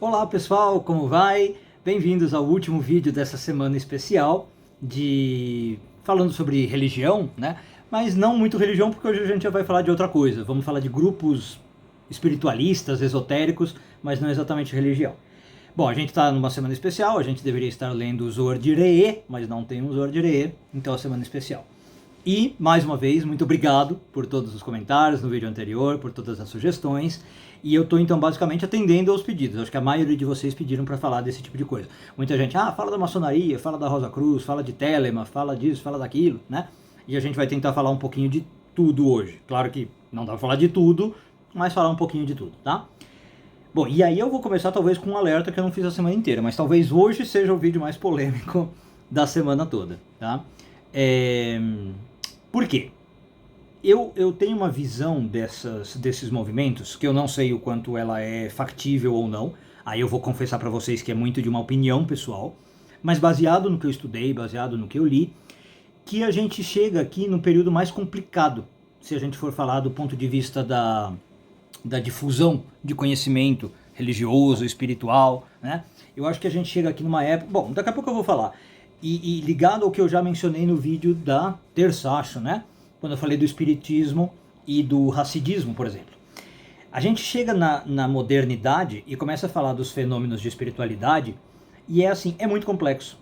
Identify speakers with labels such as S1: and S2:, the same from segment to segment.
S1: Olá pessoal, como vai? Bem-vindos ao último vídeo dessa semana especial falando sobre religião, né? Mas não muito religião, porque hoje a gente já vai falar de outra coisa. Vamos falar de grupos espiritualistas, esotéricos, mas não exatamente religião. Bom, a gente está numa semana especial, a gente deveria estar lendo o Zohar de Re'eh, mas não tem um Zohar de Re'eh, então é a semana especial. E, mais uma vez, muito obrigado por todos os comentários no vídeo anterior, por todas as sugestões. E eu estou, então, basicamente atendendo aos pedidos. Acho que a maioria de vocês pediram para falar desse tipo de coisa. Muita gente, fala da maçonaria, fala da Rosa Cruz, fala de Telema, fala disso, fala daquilo, né? E a gente vai tentar falar um pouquinho de tudo hoje. Claro que não dá para falar de tudo, mas falar um pouquinho de tudo, tá? Bom, e aí eu vou começar talvez com um alerta que eu não fiz a semana inteira, mas talvez hoje seja o vídeo mais polêmico da semana toda, tá? Por quê? Eu tenho uma visão desses movimentos, que eu não sei o quanto ela é factível ou não, aí eu vou confessar para vocês que é muito de uma opinião pessoal, mas baseado no que eu estudei, baseado no que eu li, que a gente chega aqui no período mais complicado, se a gente for falar do ponto de vista da difusão de conhecimento religioso, espiritual, né? Eu acho que a gente chega aqui numa época... Bom, daqui a pouco eu vou falar. E ligado ao que eu já mencionei no vídeo da terça, acho, né? Quando eu falei do espiritismo e do hasidismo, por exemplo. A gente chega na modernidade e começa a falar dos fenômenos de espiritualidade e é assim, é muito complexo.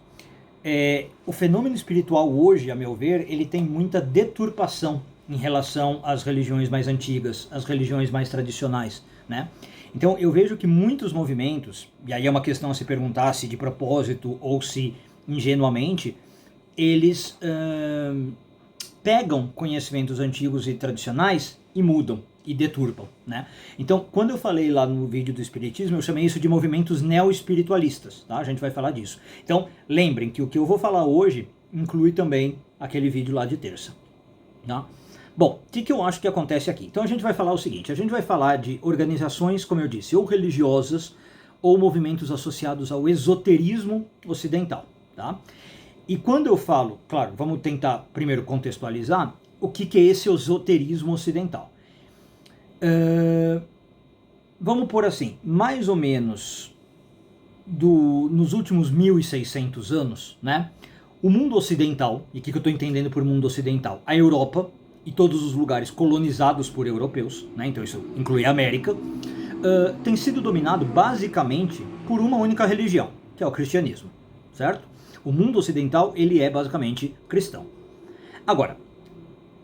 S1: O fenômeno espiritual hoje, a meu ver, ele tem muita deturpação em relação às religiões mais antigas, às religiões mais tradicionais, né? Então eu vejo que muitos movimentos, e aí é uma questão a se perguntar se de propósito ou se ingenuamente, eles pegam conhecimentos antigos e tradicionais e mudam e deturpam, né? Então, quando eu falei lá no vídeo do espiritismo, eu chamei isso de movimentos neo-espiritualistas, tá? A gente vai falar disso. Então, lembrem que o que eu vou falar hoje inclui também aquele vídeo lá de terça, tá? Bom, o que eu acho que acontece aqui? Então a gente vai falar o seguinte, a gente vai falar de organizações, como eu disse, ou religiosas, ou movimentos associados ao esoterismo ocidental, tá? E quando eu falo, claro, vamos tentar primeiro contextualizar o que é esse esoterismo ocidental. Vamos pôr assim, mais ou menos nos últimos 1600 anos, né? O mundo ocidental, e o que eu estou entendendo por mundo ocidental? A Europa e todos os lugares colonizados por europeus, né? Então isso inclui a América, tem sido dominado basicamente por uma única religião, que é o cristianismo, certo? O mundo ocidental, ele é basicamente cristão. Agora,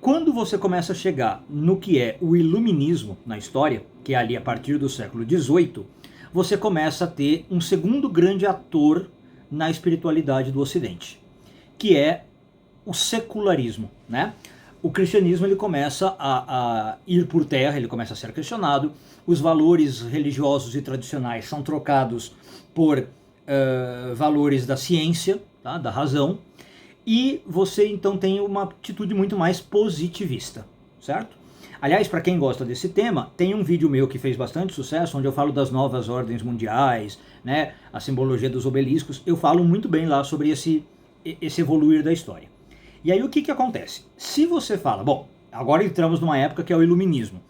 S1: quando você começa a chegar no que é o iluminismo na história, que é ali a partir do século XVIII, você começa a ter um segundo grande ator na espiritualidade do Ocidente, que é o secularismo, né? O cristianismo ele começa a ir por terra, ele começa a ser questionado, os valores religiosos e tradicionais são trocados por valores da ciência, tá? Da razão, e você então tem uma atitude muito mais positivista, certo? Aliás, para quem gosta desse tema, tem um vídeo meu que fez bastante sucesso, onde eu falo das novas ordens mundiais, né, a simbologia dos obeliscos, eu falo muito bem lá sobre esse evoluir da história. E aí o que acontece? Se você fala, bom, agora entramos numa época que é o iluminismo,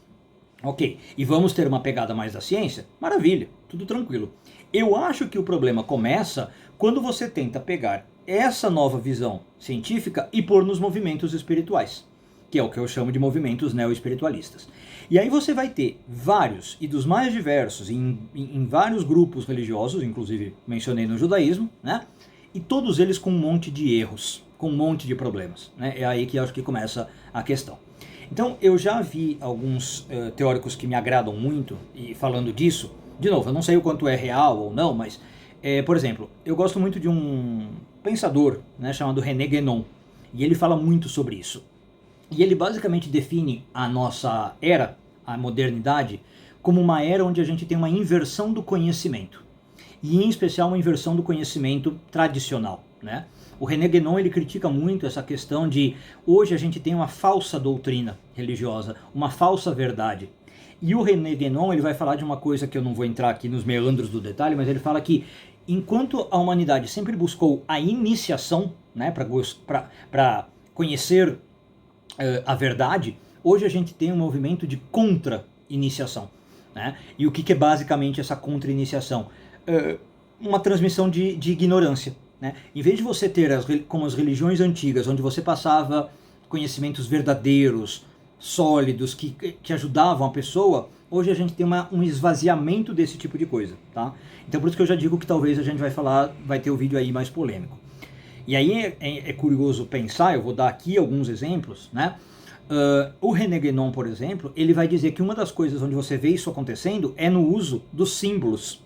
S1: ok, e vamos ter uma pegada mais da ciência, maravilha, tudo tranquilo. Eu acho que o problema começa quando você tenta pegar essa nova visão científica e pôr nos movimentos espirituais, que é o que eu chamo de movimentos neo-espiritualistas. E aí você vai ter vários, e dos mais diversos, em vários grupos religiosos, inclusive mencionei no judaísmo, né? E todos eles com um monte de erros, com um monte de problemas, né? É aí que eu acho que começa a questão. Então eu já vi alguns teóricos que me agradam muito, e falando disso, de novo, eu não sei o quanto é real ou não, mas, por exemplo, eu gosto muito de um pensador, né, chamado René Guénon, e ele fala muito sobre isso. E ele basicamente define a nossa era, a modernidade, como uma era onde a gente tem uma inversão do conhecimento. E em especial uma inversão do conhecimento tradicional, né? O René Guénon ele critica muito essa questão de hoje a gente tem uma falsa doutrina religiosa, uma falsa verdade. E o René Guénon ele vai falar de uma coisa que eu não vou entrar aqui nos meandros do detalhe, mas ele fala que enquanto a humanidade sempre buscou a iniciação, né, para conhecer a verdade, hoje a gente tem um movimento de contra-iniciação, né? E o que é basicamente essa contra-iniciação? uma transmissão de ignorância, né? Em vez de você ter, como as religiões antigas, onde você passava conhecimentos verdadeiros, sólidos, que ajudavam a pessoa, hoje a gente tem um esvaziamento desse tipo de coisa, tá? Então por isso que eu já digo que talvez a gente vai ter o vídeo aí mais polêmico. E aí é curioso pensar, eu vou dar aqui alguns exemplos, né? O René Guénon, por exemplo, ele vai dizer que uma das coisas onde você vê isso acontecendo é no uso dos símbolos.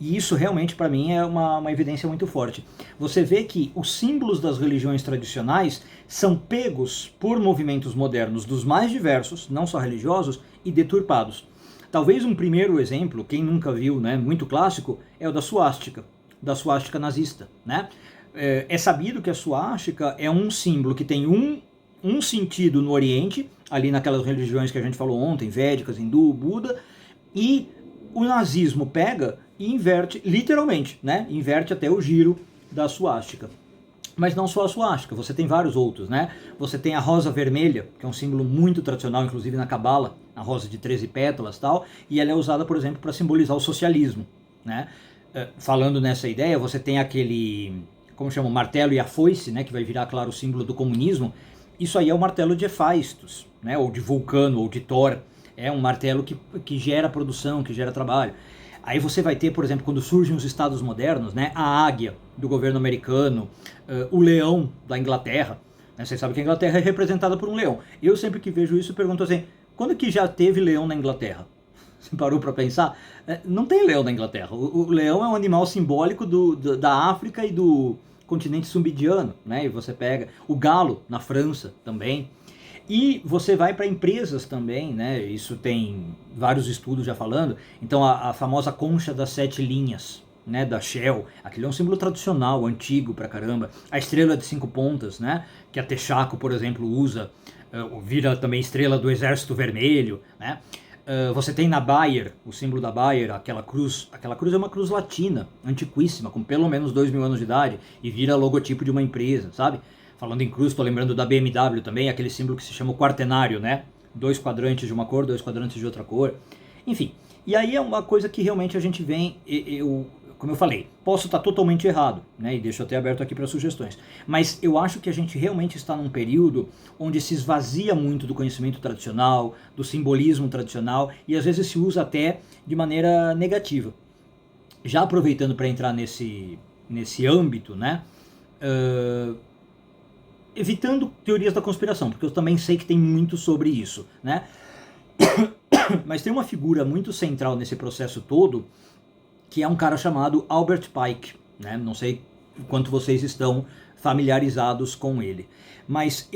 S1: E isso realmente para mim é uma evidência muito forte. Você vê que os símbolos das religiões tradicionais são pegos por movimentos modernos dos mais diversos, não só religiosos, e deturpados. Talvez um primeiro exemplo, quem nunca viu, né, muito clássico, é o da suástica nazista, né? É sabido que a suástica é um símbolo que tem um sentido no Oriente, ali naquelas religiões que a gente falou ontem, védicas, hindu, Buda, e o nazismo pega e inverte, literalmente, né? Inverte até o giro da suástica. Mas não só a suástica, você tem vários outros, né? Você tem a rosa vermelha, que é um símbolo muito tradicional, inclusive na Cabala, a rosa de 13 pétalas e tal, e ela é usada, por exemplo, para simbolizar o socialismo, né? Falando nessa ideia, você tem aquele, como chama, o martelo e a foice, né? Que vai virar, claro, o símbolo do comunismo. Isso aí é o martelo de Hephaestus, né? Ou de Vulcano, ou de Thor. É um martelo que gera produção, que gera trabalho. Aí você vai ter, por exemplo, quando surgem os estados modernos, né, a águia do governo americano, o leão da Inglaterra. Né, vocês sabem que a Inglaterra é representada por um leão. Eu sempre que vejo isso pergunto assim, quando que já teve leão na Inglaterra? Você parou para pensar? Não tem leão na Inglaterra. O leão é um animal simbólico da África e do continente subindiano, né? E você pega o galo na França também. E você vai para empresas também, né? Isso tem vários estudos já falando. Então a famosa concha das 7 linhas, né? Da Shell, aquele é um símbolo tradicional, antigo pra caramba. A estrela de 5 pontas, né? Que a Texaco, por exemplo, usa, vira também estrela do Exército Vermelho, né? Você tem na Bayer, o símbolo da Bayer, aquela cruz é uma cruz latina, antiquíssima, com pelo menos 2.000 anos de idade, e vira logotipo de uma empresa, sabe? Falando em cruz, estou lembrando da BMW também, aquele símbolo que se chama o quaternário, né? 2 quadrantes de uma cor, 2 quadrantes de outra cor. Enfim, e aí é uma coisa que realmente a gente vem, como eu falei, posso estar totalmente errado, né? E deixo até aberto aqui para sugestões. Mas eu acho que a gente realmente está num período onde se esvazia muito do conhecimento tradicional, do simbolismo tradicional, e às vezes se usa até de maneira negativa. Já aproveitando para entrar nesse âmbito, né? Evitando teorias da conspiração, porque eu também sei que tem muito sobre isso, né? Mas tem uma figura muito central nesse processo todo, que é um cara chamado Albert Pike, né? Não sei quanto vocês estão familiarizados com ele. Mas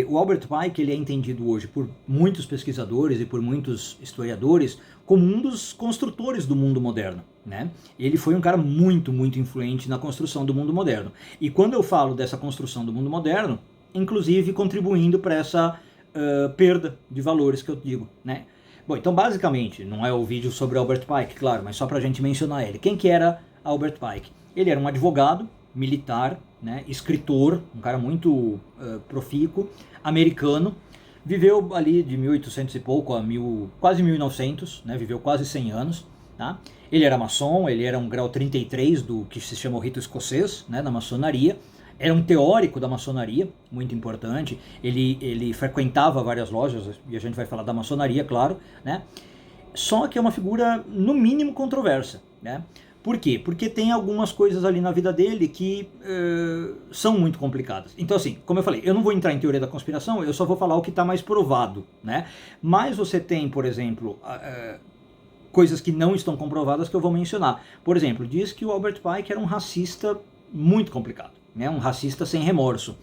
S1: o Albert Pike, ele é entendido hoje por muitos pesquisadores e por muitos historiadores como um dos construtores do mundo moderno, né? Ele foi um cara muito, muito influente na construção do mundo moderno. E quando eu falo dessa construção do mundo moderno, inclusive contribuindo para essa perda de valores que eu digo, né? Bom, então basicamente, não é o vídeo sobre Albert Pike, claro, mas só pra gente mencionar ele. Quem que era Albert Pike? Ele era um advogado, militar, né, escritor, um cara muito profícuo, americano, viveu ali de 1800 e pouco a quase 1900, né, viveu quase 100 anos, tá? Ele era maçom, ele era um grau 33 do que se chama o rito escocês, né, na maçonaria. Era um teórico da maçonaria, muito importante. Ele frequentava várias lojas, e a gente vai falar da maçonaria, claro, né? Só que é uma figura, no mínimo, controversa, né? Por quê? Porque tem algumas coisas ali na vida dele que são muito complicadas. Então, assim, como eu falei, eu não vou entrar em teoria da conspiração, eu só vou falar o que está mais provado, né? Mas você tem, por exemplo, coisas que não estão comprovadas que eu vou mencionar. Por exemplo, diz que o Albert Pike era um racista muito complicado, né? Um racista sem remorso.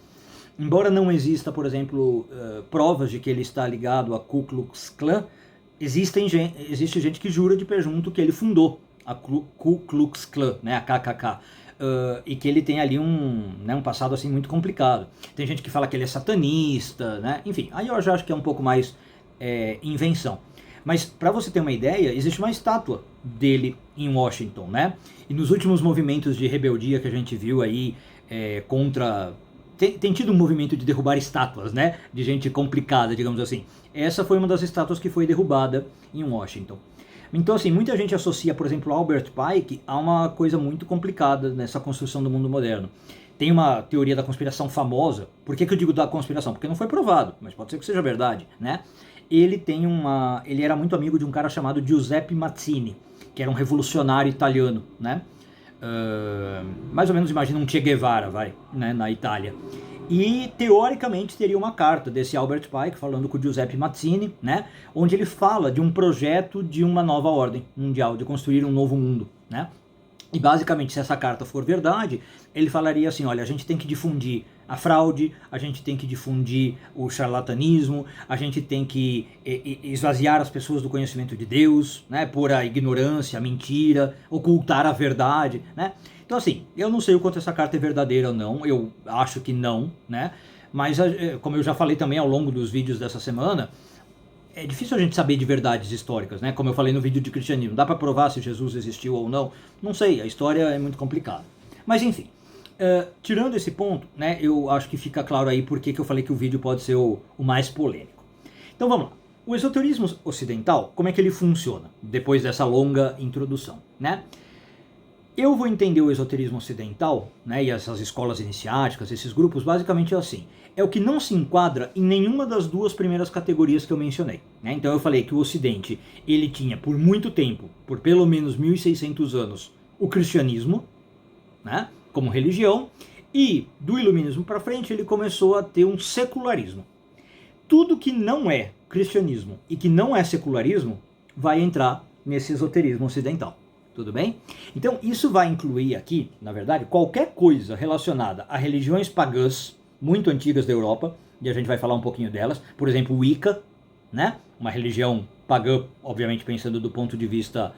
S1: Embora não exista, por exemplo, provas de que ele está ligado a Ku Klux Klan, existe gente que jura de pé junto que ele fundou a Ku Klux Klan, né, a KKK, e que ele tem ali um passado assim muito complicado. Tem gente que fala que ele é satanista, né? Enfim, aí eu já acho que é um pouco mais invenção. Mas para você ter uma ideia, existe uma estátua dele em Washington, né? E nos últimos movimentos de rebeldia que a gente viu aí contra... Tem tido um movimento de derrubar estátuas, né? De gente complicada, digamos assim. Essa foi uma das estátuas que foi derrubada em Washington. Então, assim, muita gente associa, por exemplo, Albert Pike a uma coisa muito complicada nessa construção do mundo moderno. Tem uma teoria da conspiração famosa. Por que eu digo da conspiração? Porque não foi provado, mas pode ser que seja verdade, né? Ele era muito amigo de um cara chamado Giuseppe Mazzini, que era um revolucionário italiano, né? Mais ou menos imagina um Che Guevara, né, na Itália. E teoricamente teria uma carta desse Albert Pike falando com o Giuseppe Mazzini, né, onde ele fala de um projeto de uma nova ordem mundial, de construir um novo mundo, né? E basicamente, se essa carta for verdade, ele falaria assim, olha, a gente tem que difundir a fraude, a gente tem que difundir o charlatanismo, a gente tem que esvaziar as pessoas do conhecimento de Deus, né, por a ignorância, a mentira, ocultar a verdade, né? Então assim, eu não sei o quanto essa carta é verdadeira ou não, eu acho que não, né? Mas como eu já falei também ao longo dos vídeos dessa semana, é difícil a gente saber de verdades históricas, né? Como eu falei no vídeo de cristianismo, dá para provar se Jesus existiu ou não? Não sei, a história é muito complicada. Mas enfim, tirando esse ponto, né, eu acho que fica claro aí porque que eu falei que o vídeo pode ser o mais polêmico. Então vamos lá. O esoterismo ocidental, como é que ele funciona? Depois dessa longa introdução, né? Eu vou entender o esoterismo ocidental, né, e essas escolas iniciáticas, esses grupos, basicamente assim. É o que não se enquadra em nenhuma das duas primeiras categorias que eu mencionei, né? Então eu falei que o Ocidente, ele tinha por muito tempo, por pelo menos 1600 anos, o cristianismo, né, como religião, e do iluminismo para frente ele começou a ter um secularismo. Tudo que não é cristianismo e que não é secularismo vai entrar nesse esoterismo ocidental. Tudo bem? Então isso vai incluir aqui, na verdade, qualquer coisa relacionada a religiões pagãs muito antigas da Europa, e a gente vai falar um pouquinho delas. Por exemplo, Wicca, né? Uma religião pagã, obviamente pensando do ponto de vista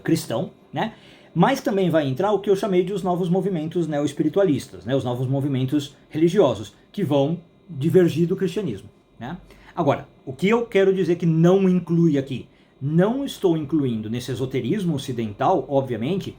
S1: cristão, né? Mas também vai entrar o que eu chamei de os novos movimentos neo-espiritualistas, né? Os novos movimentos religiosos, que vão divergir do cristianismo, né? Agora, o que eu quero dizer que não inclui aqui? Não estou incluindo nesse esoterismo ocidental, obviamente,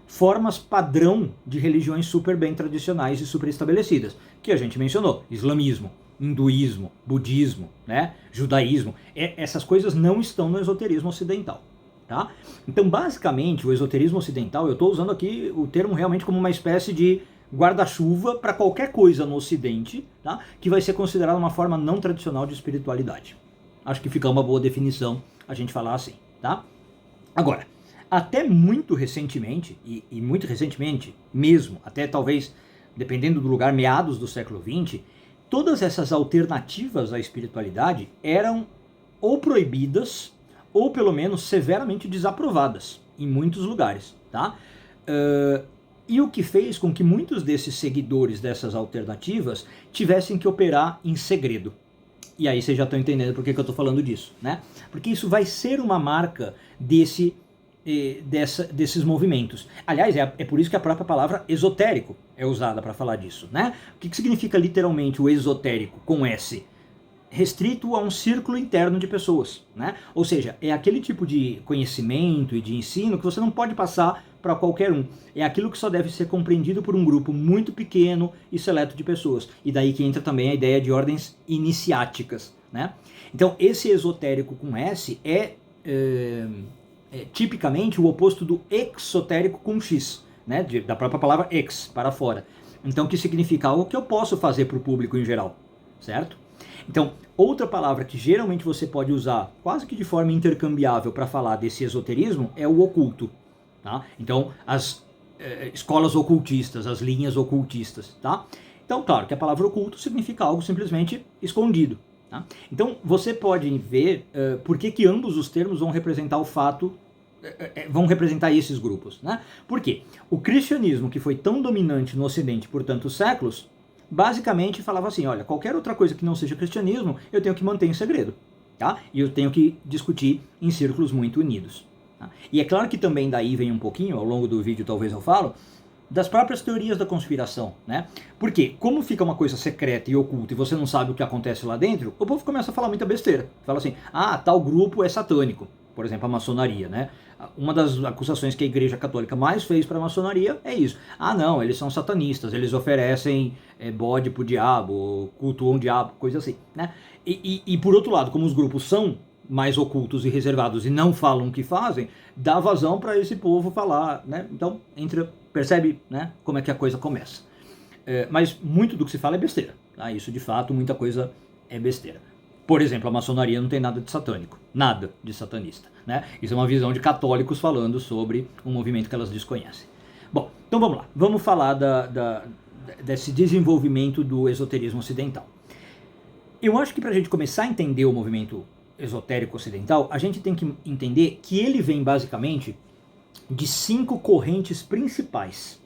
S1: formas padrão de religiões super bem tradicionais e super estabelecidas, que a gente mencionou: islamismo, hinduísmo, budismo, né, judaísmo. Essas coisas não estão no esoterismo ocidental, tá? Então, basicamente, o esoterismo ocidental, eu estou usando aqui o termo realmente como uma espécie de guarda-chuva para qualquer coisa no Ocidente, tá, que vai ser considerada uma forma não tradicional de espiritualidade. Acho que fica uma boa definição a gente falar assim, tá? Agora, até muito recentemente, e muito recentemente mesmo, até talvez, dependendo do lugar, meados do século XX, todas essas alternativas à espiritualidade eram ou proibidas, ou pelo menos severamente desaprovadas em muitos lugares, tá? E o que fez com que muitos desses seguidores dessas alternativas tivessem que operar em segredo. E aí vocês já estão entendendo por que eu estou falando disso, né? Porque isso vai ser uma marca desses movimentos. Aliás, é por isso que a própria palavra esotérico é usada para falar disso, né? O que significa literalmente o esotérico com S? Restrito a um círculo interno de pessoas, né? Ou seja, é aquele tipo de conhecimento e de ensino que você não pode passar para qualquer um. É aquilo que só deve ser compreendido por um grupo muito pequeno e seleto de pessoas. E daí que entra também a ideia de ordens iniciáticas, né? Então, esse esotérico com S é tipicamente o oposto do exotérico com X, né? Da própria palavra ex, para fora. Então, que significa algo que eu posso fazer para o público em geral, certo? Então, outra palavra que geralmente você pode usar quase que de forma intercambiável para falar desse esoterismo é o oculto, tá? Então, as escolas ocultistas, as linhas ocultistas, tá? Então, claro que a palavra oculto significa algo simplesmente escondido, tá? Então, você pode ver por que ambos os termos vão representar o fato, vão representar esses grupos, né? Por quê? O cristianismo, que foi tão dominante no Ocidente por tantos séculos, basicamente falava assim: olha, qualquer outra coisa que não seja cristianismo, eu tenho que manter em segredo, tá? E eu tenho que discutir em círculos muito unidos. Tá? E é claro que também daí vem um pouquinho, ao longo do vídeo talvez eu falo, das próprias teorias da conspiração, né? Porque como fica uma coisa secreta e oculta e você não sabe o que acontece lá dentro, o povo começa a falar muita besteira. Fala assim: ah, tal grupo é satânico. Por exemplo, a maçonaria, né? Uma das acusações que a Igreja Católica mais fez para a maçonaria é isso. Ah, não, eles são satanistas, eles oferecem bode pro diabo, cultuam o diabo, coisa assim, né? E por outro lado, como os grupos são mais ocultos e reservados e não falam o que fazem, dá vazão para esse povo falar, né? Então, percebe, né, como é que a coisa começa. Mas muito do que se fala é besteira, tá? Isso de fato, muita coisa é besteira. Por exemplo, a maçonaria não tem nada de satânico, nada de satanista, né? Isso é uma visão de católicos falando sobre um movimento que elas desconhecem. Bom, então vamos lá, vamos falar desse desenvolvimento do esoterismo ocidental. Eu acho que para a gente começar a entender o movimento esotérico ocidental, a gente tem que entender que ele vem basicamente de 5 correntes principais,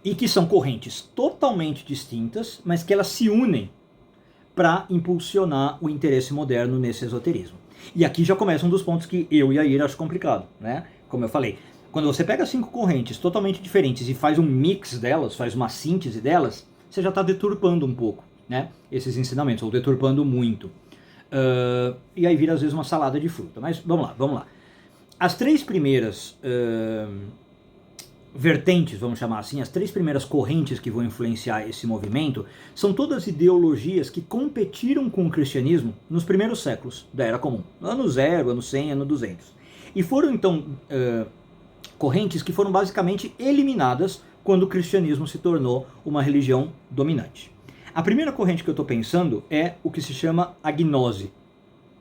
S1: e que são correntes totalmente distintas, mas que elas se unem para impulsionar o interesse moderno nesse esoterismo. E aqui já começa um dos pontos que eu e a Ira acho complicado, né? Como eu falei, quando você pega 5 correntes totalmente diferentes e faz um mix delas, faz uma síntese delas, você já está deturpando um pouco, né, esses ensinamentos, ou deturpando muito. E aí vira às vezes uma salada de fruta. Mas vamos lá. As 3 primeiras vertentes, vamos chamar assim, as 3 primeiras correntes que vão influenciar esse movimento, são todas ideologias que competiram com o cristianismo nos primeiros séculos da Era Comum. Ano 0, ano 100, ano 200. E foram então correntes que foram basicamente eliminadas quando o cristianismo se tornou uma religião dominante. A primeira corrente que eu estou pensando é o que se chama a gnose,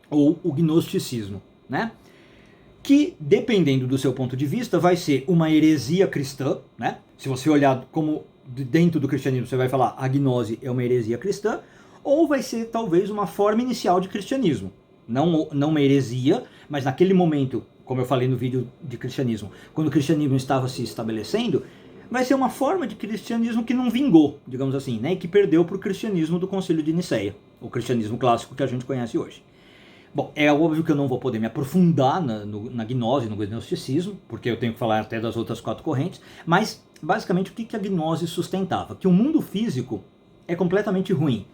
S1: ou o gnosticismo, né? Que, dependendo do seu ponto de vista, vai ser uma heresia cristã, né? Se você olhar como dentro do cristianismo, você vai falar a gnose é uma heresia cristã, ou vai ser talvez uma forma inicial de cristianismo. Não uma heresia, mas naquele momento, como eu falei no vídeo de cristianismo, quando o cristianismo estava se estabelecendo, vai ser uma forma de cristianismo que não vingou, digamos assim, né? E que perdeu para o cristianismo do Concílio de Nicéia, o cristianismo clássico que a gente conhece hoje. Bom, é óbvio que eu não vou poder me aprofundar na gnose, no gnosticismo, porque eu tenho que falar até das outras 4 correntes, mas basicamente o que a gnose sustentava? Que o mundo físico é completamente ruim,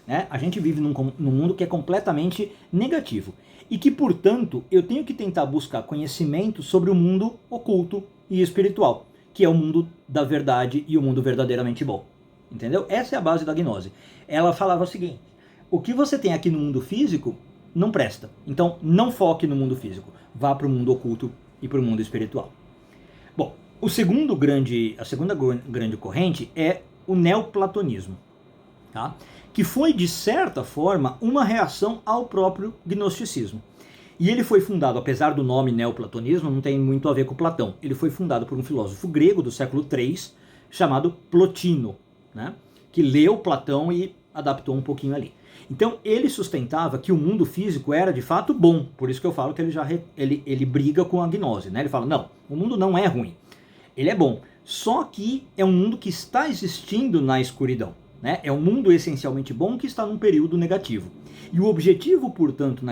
S1: né? A gente vive num mundo que é completamente negativo e que, portanto, eu tenho que tentar buscar conhecimento sobre o mundo oculto e espiritual, que é o mundo da verdade e o mundo verdadeiramente bom. Entendeu? Essa é a base da gnose. Ela falava o seguinte: o que você tem aqui no mundo físico não presta. Então não foque no mundo físico. Vá para o mundo oculto e para o mundo espiritual. Bom, a segunda grande corrente é o neoplatonismo, tá? Que foi, de certa forma, uma reação ao próprio gnosticismo. E ele foi fundado, apesar do nome neoplatonismo, não tem muito a ver com Platão. Ele foi fundado por um filósofo grego do século III, chamado Plotino, né? Que leu Platão e adaptou um pouquinho ali. Então ele sustentava que o mundo físico era de fato bom, por isso que eu falo que ele briga com a gnose, né? Ele fala, não, o mundo não é ruim, ele é bom, só que é um mundo que está existindo na escuridão, né? É um mundo essencialmente bom que está num período negativo. E o objetivo, portanto,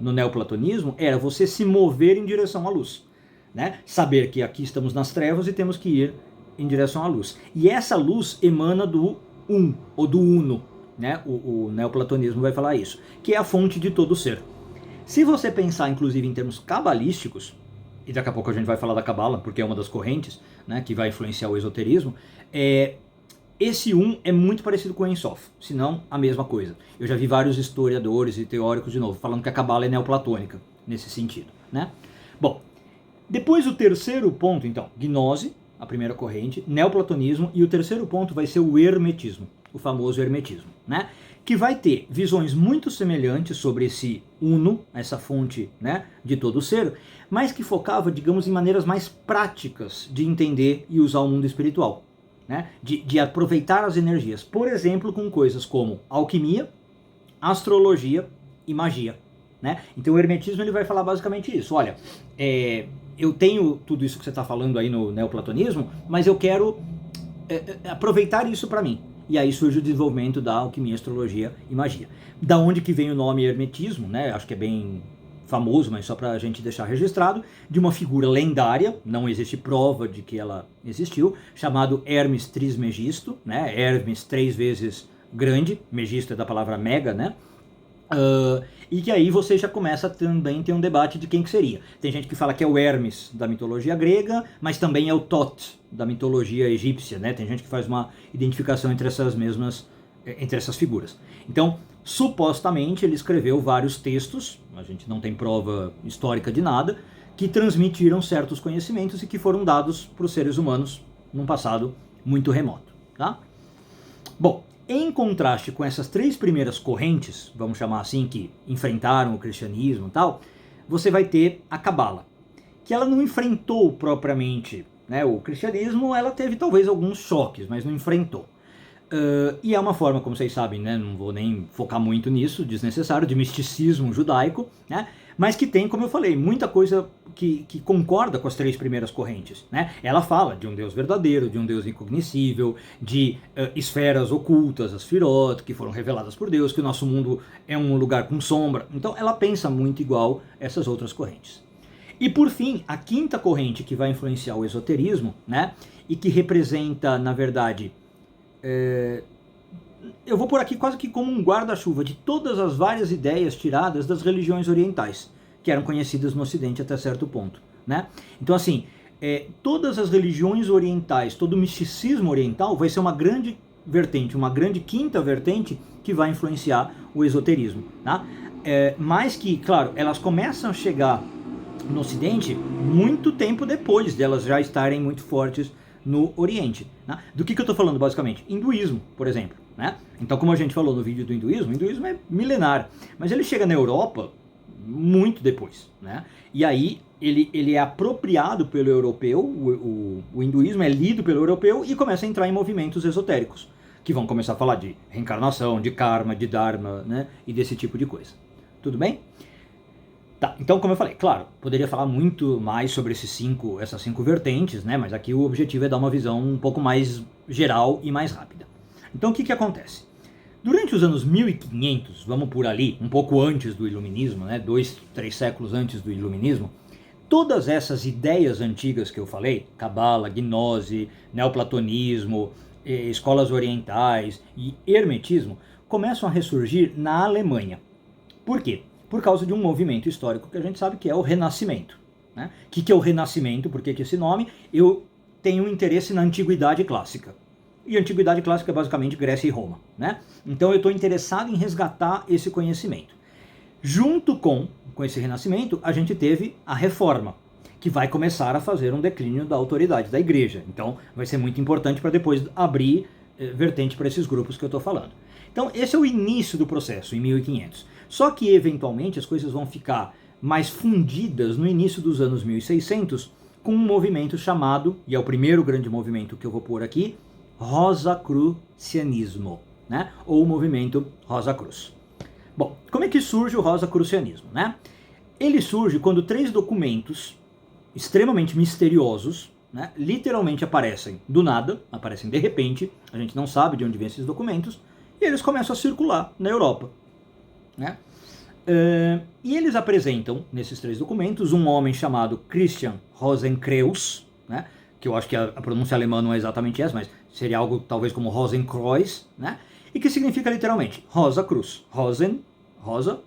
S1: no neoplatonismo era você se mover em direção à luz, né? Saber que aqui estamos nas trevas e temos que ir em direção à luz. E essa luz emana do ou do uno, né? O neoplatonismo vai falar isso, que é a fonte de todo ser. Se você pensar, inclusive, em termos cabalísticos, e daqui a pouco a gente vai falar da cabala, porque é uma das correntes, né, que vai influenciar o esoterismo, esse é muito parecido com o Ein Sof, se não a mesma coisa. Eu já vi vários historiadores e teóricos, de novo, falando que a cabala é neoplatônica, nesse sentido, né? Bom, depois o terceiro ponto, então, gnose, a primeira corrente, neoplatonismo, e o terceiro ponto vai ser o hermetismo, o famoso hermetismo, né? Que vai ter visões muito semelhantes sobre esse uno, essa fonte, né, de todo ser, mas que focava, digamos, em maneiras mais práticas de entender e usar o mundo espiritual, né? De aproveitar as energias, por exemplo, com coisas como alquimia, astrologia e magia, né? Então o hermetismo ele vai falar basicamente isso. Olha, eu tenho tudo isso que você está falando aí no neoplatonismo, mas eu quero aproveitar isso para mim. E aí surge o desenvolvimento da alquimia, astrologia e magia. Da onde que vem o nome hermetismo, né? Acho que é bem famoso, mas só para a gente deixar registrado, de uma figura lendária, não existe prova de que ela existiu, chamado Hermes Trismegisto, né? Hermes 3 vezes grande, Megisto é da palavra mega, né? E que aí você já começa também a ter um debate de quem que seria. Tem gente que fala que é o Hermes da mitologia grega, mas também é o Thoth da mitologia egípcia, né? Tem gente que faz uma identificação entre essas figuras. Então, supostamente ele escreveu vários textos, a gente não tem prova histórica de nada, que transmitiram certos conhecimentos e que foram dados para os seres humanos num passado muito remoto, tá? Bom, em contraste com essas três primeiras correntes, vamos chamar assim, que enfrentaram o cristianismo e tal, você vai ter a Cabala, que ela não enfrentou propriamente, né, o cristianismo, ela teve talvez alguns choques, mas não enfrentou. E é uma forma, como vocês sabem, né, não vou nem focar muito nisso, desnecessário, de misticismo judaico, né, mas que tem, como eu falei, muita coisa que concorda com as três primeiras correntes. Né? Ela fala de um Deus verdadeiro, de um Deus incognoscível, de esferas ocultas, as Sefirot, que foram reveladas por Deus, que o nosso mundo é um lugar com sombra. Então ela pensa muito igual essas outras correntes. E por fim, a quinta corrente que vai influenciar o esoterismo, né, e que representa, na verdade, eu vou por aqui quase que como um guarda-chuva de todas as várias ideias tiradas das religiões orientais, que eram conhecidas no Ocidente até certo ponto. Né? Então, assim, todas as religiões orientais, todo o misticismo oriental vai ser uma grande vertente, uma grande quinta vertente que vai influenciar o esoterismo. Tá? Mas que, claro, elas começam a chegar no Ocidente muito tempo depois delas já estarem muito fortes no Oriente. Né? Do que eu estou falando basicamente? Hinduísmo, por exemplo. Né? Então, como a gente falou no vídeo do hinduísmo, o hinduísmo é milenar, mas ele chega na Europa muito depois. Né? E aí ele é apropriado pelo europeu, o hinduísmo é lido pelo europeu e começa a entrar em movimentos esotéricos, que vão começar a falar de reencarnação, de karma, de dharma, né? E desse tipo de coisa. Tudo bem? Tá, então, como eu falei, claro, poderia falar muito mais sobre essas cinco vertentes, né? Mas aqui o objetivo é dar uma visão um pouco mais geral e mais rápida. Então, o que acontece? Durante os anos 1500, vamos por ali, um pouco antes do Iluminismo, né? 2, 3 séculos antes do Iluminismo, todas essas ideias antigas que eu falei, Cabala, Gnose, Neoplatonismo, escolas orientais e hermetismo, começam a ressurgir na Alemanha. Por quê? Por causa de um movimento histórico que a gente sabe que é o Renascimento. Né? O que é o Renascimento? Por que esse nome? Eu tenho um interesse na Antiguidade Clássica. E a Antiguidade Clássica é basicamente Grécia e Roma. Né? Então eu estou interessado em resgatar esse conhecimento. Junto com esse Renascimento, a gente teve a Reforma, que vai começar a fazer um declínio da autoridade da Igreja. Então vai ser muito importante para depois abrir vertente para esses grupos que eu estou falando. Então esse é o início do processo, em 1500. Só que, eventualmente, as coisas vão ficar mais fundidas no início dos anos 1600 com um movimento chamado, e é o primeiro grande movimento que eu vou pôr aqui, Rosacrucianismo, né? Ou o movimento Rosa Cruz. Bom, como é que surge o Rosacrucianismo? Né? Ele surge quando 3 documentos extremamente misteriosos, né, literalmente aparecem do nada, aparecem de repente, a gente não sabe de onde vêm esses documentos, e eles começam a circular na Europa. Né? E eles apresentam, nesses 3 documentos, um homem chamado Christian Rosenkreuz, né? Que eu acho que a pronúncia alemã não é exatamente essa, mas seria algo talvez como Rosenkreuz, né? E que significa literalmente Rosa Cruz. Rosen, Rosa,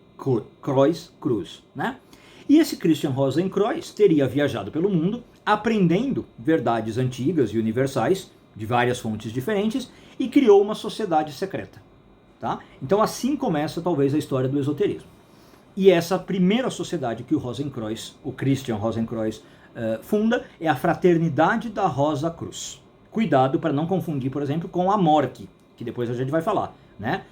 S1: Kreuz, Cruz. Né? E esse Christian Rosenkreuz teria viajado pelo mundo aprendendo verdades antigas e universais de várias fontes diferentes e criou uma sociedade secreta. Tá? Então assim começa talvez a história do esoterismo. E essa primeira sociedade que o Rosenkreuz, o Christian Rosenkreuz, funda é a Fraternidade da Rosa Cruz. Cuidado para não confundir, por exemplo, com a Morque, que depois a gente vai falar, né?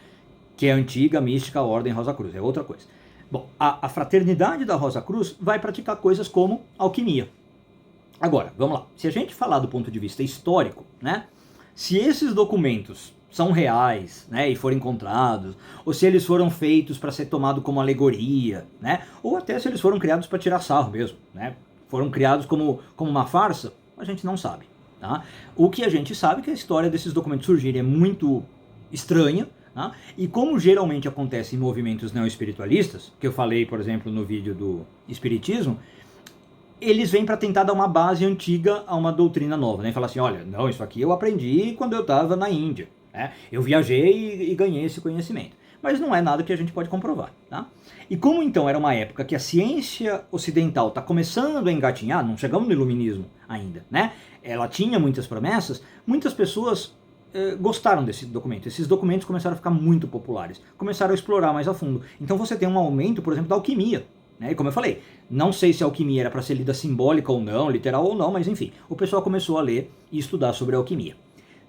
S1: Que é a antiga mística Ordem Rosa Cruz, é outra coisa. Bom, a Fraternidade da Rosa Cruz vai praticar coisas como alquimia. Agora, vamos lá. Se a gente falar do ponto de vista histórico, né? Se esses documentos são reais, né, e foram encontrados, ou se eles foram feitos para ser tomado como alegoria, né, ou até se eles foram criados para tirar sarro mesmo, né, foram criados como uma farsa, a gente não sabe. Tá? O que a gente sabe é que a história desses documentos surgirem é muito estranha, tá? E como geralmente acontece em movimentos neoespiritualistas, que eu falei, por exemplo, no vídeo do Espiritismo, eles vêm para tentar dar uma base antiga a uma doutrina nova, né? Falar assim, olha, não, isso aqui eu aprendi quando eu estava na Índia. Eu viajei e ganhei esse conhecimento. Mas não é nada que a gente pode comprovar. Tá? E como então era uma época que a ciência ocidental está começando a engatinhar, não chegamos no iluminismo ainda, né? Ela tinha muitas promessas, muitas pessoas gostaram desse documento. Esses documentos começaram a ficar muito populares, começaram a explorar mais a fundo. Então você tem um aumento, por exemplo, da alquimia. Né? E como eu falei, não sei se a alquimia era para ser lida simbólica ou não, literal ou não, mas enfim, o pessoal começou a ler e estudar sobre a alquimia.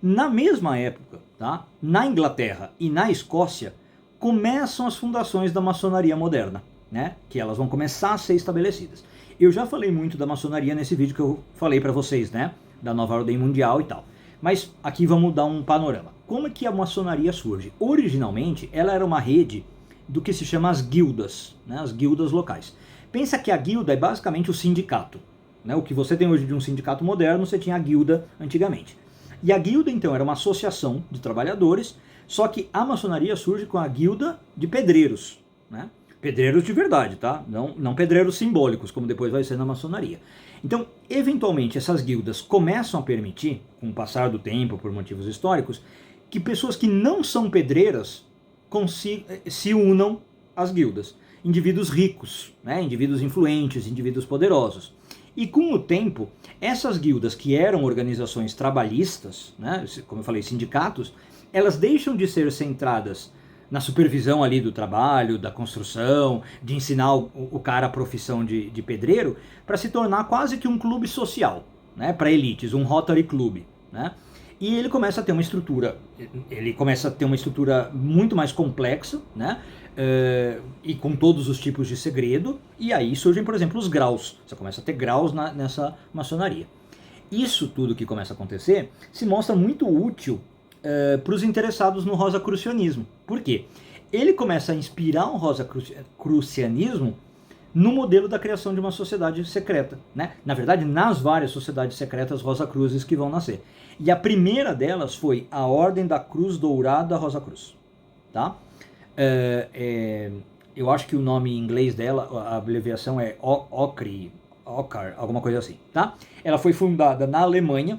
S1: Na mesma época, tá? Na Inglaterra e na Escócia, começam as fundações da maçonaria moderna, né? Que elas vão começar a ser estabelecidas. Eu já falei muito da maçonaria nesse vídeo que eu falei para vocês, né? Da nova ordem mundial e tal. Mas aqui vamos dar um panorama. Como é que a maçonaria surge? Originalmente, ela era uma rede do que se chama as guildas, né? As guildas locais. Pensa que a guilda é basicamente o sindicato. Né? O que você tem hoje de um sindicato moderno, você tinha a guilda antigamente. E a guilda, então, era uma associação de trabalhadores, só que a maçonaria surge com a guilda de pedreiros, né? Pedreiros de verdade, tá? Não pedreiros simbólicos, como depois vai ser na maçonaria. Então, eventualmente, essas guildas começam a permitir, com o passar do tempo, por motivos históricos, que pessoas que não são pedreiras se unam às guildas. Indivíduos ricos, né? Indivíduos influentes, indivíduos poderosos. E com o tempo, essas guildas que eram organizações trabalhistas, né, como eu falei, sindicatos, elas deixam de ser centradas na supervisão ali do trabalho, da construção, de ensinar o cara a profissão de pedreiro, para se tornar quase que um clube social, né, para elites, um Rotary Club, né? E ele começa a ter uma estrutura, muito mais complexa, né? E com todos os tipos de segredo, e aí surgem, por exemplo, os graus. Você começa a ter graus nessa maçonaria. Isso tudo que começa a acontecer se mostra muito útil para os interessados no rosacrucianismo. Por quê? Ele começa a inspirar o rosacrucianismo no modelo da criação de uma sociedade secreta, né? Na verdade, nas várias sociedades secretas Rosacruzes que vão nascer. E a primeira delas foi a Ordem da Cruz Dourada Rosa-Cruz, tá? Eu acho que o nome em inglês dela, a abreviação é OCAR, alguma coisa assim, tá? Ela foi fundada na Alemanha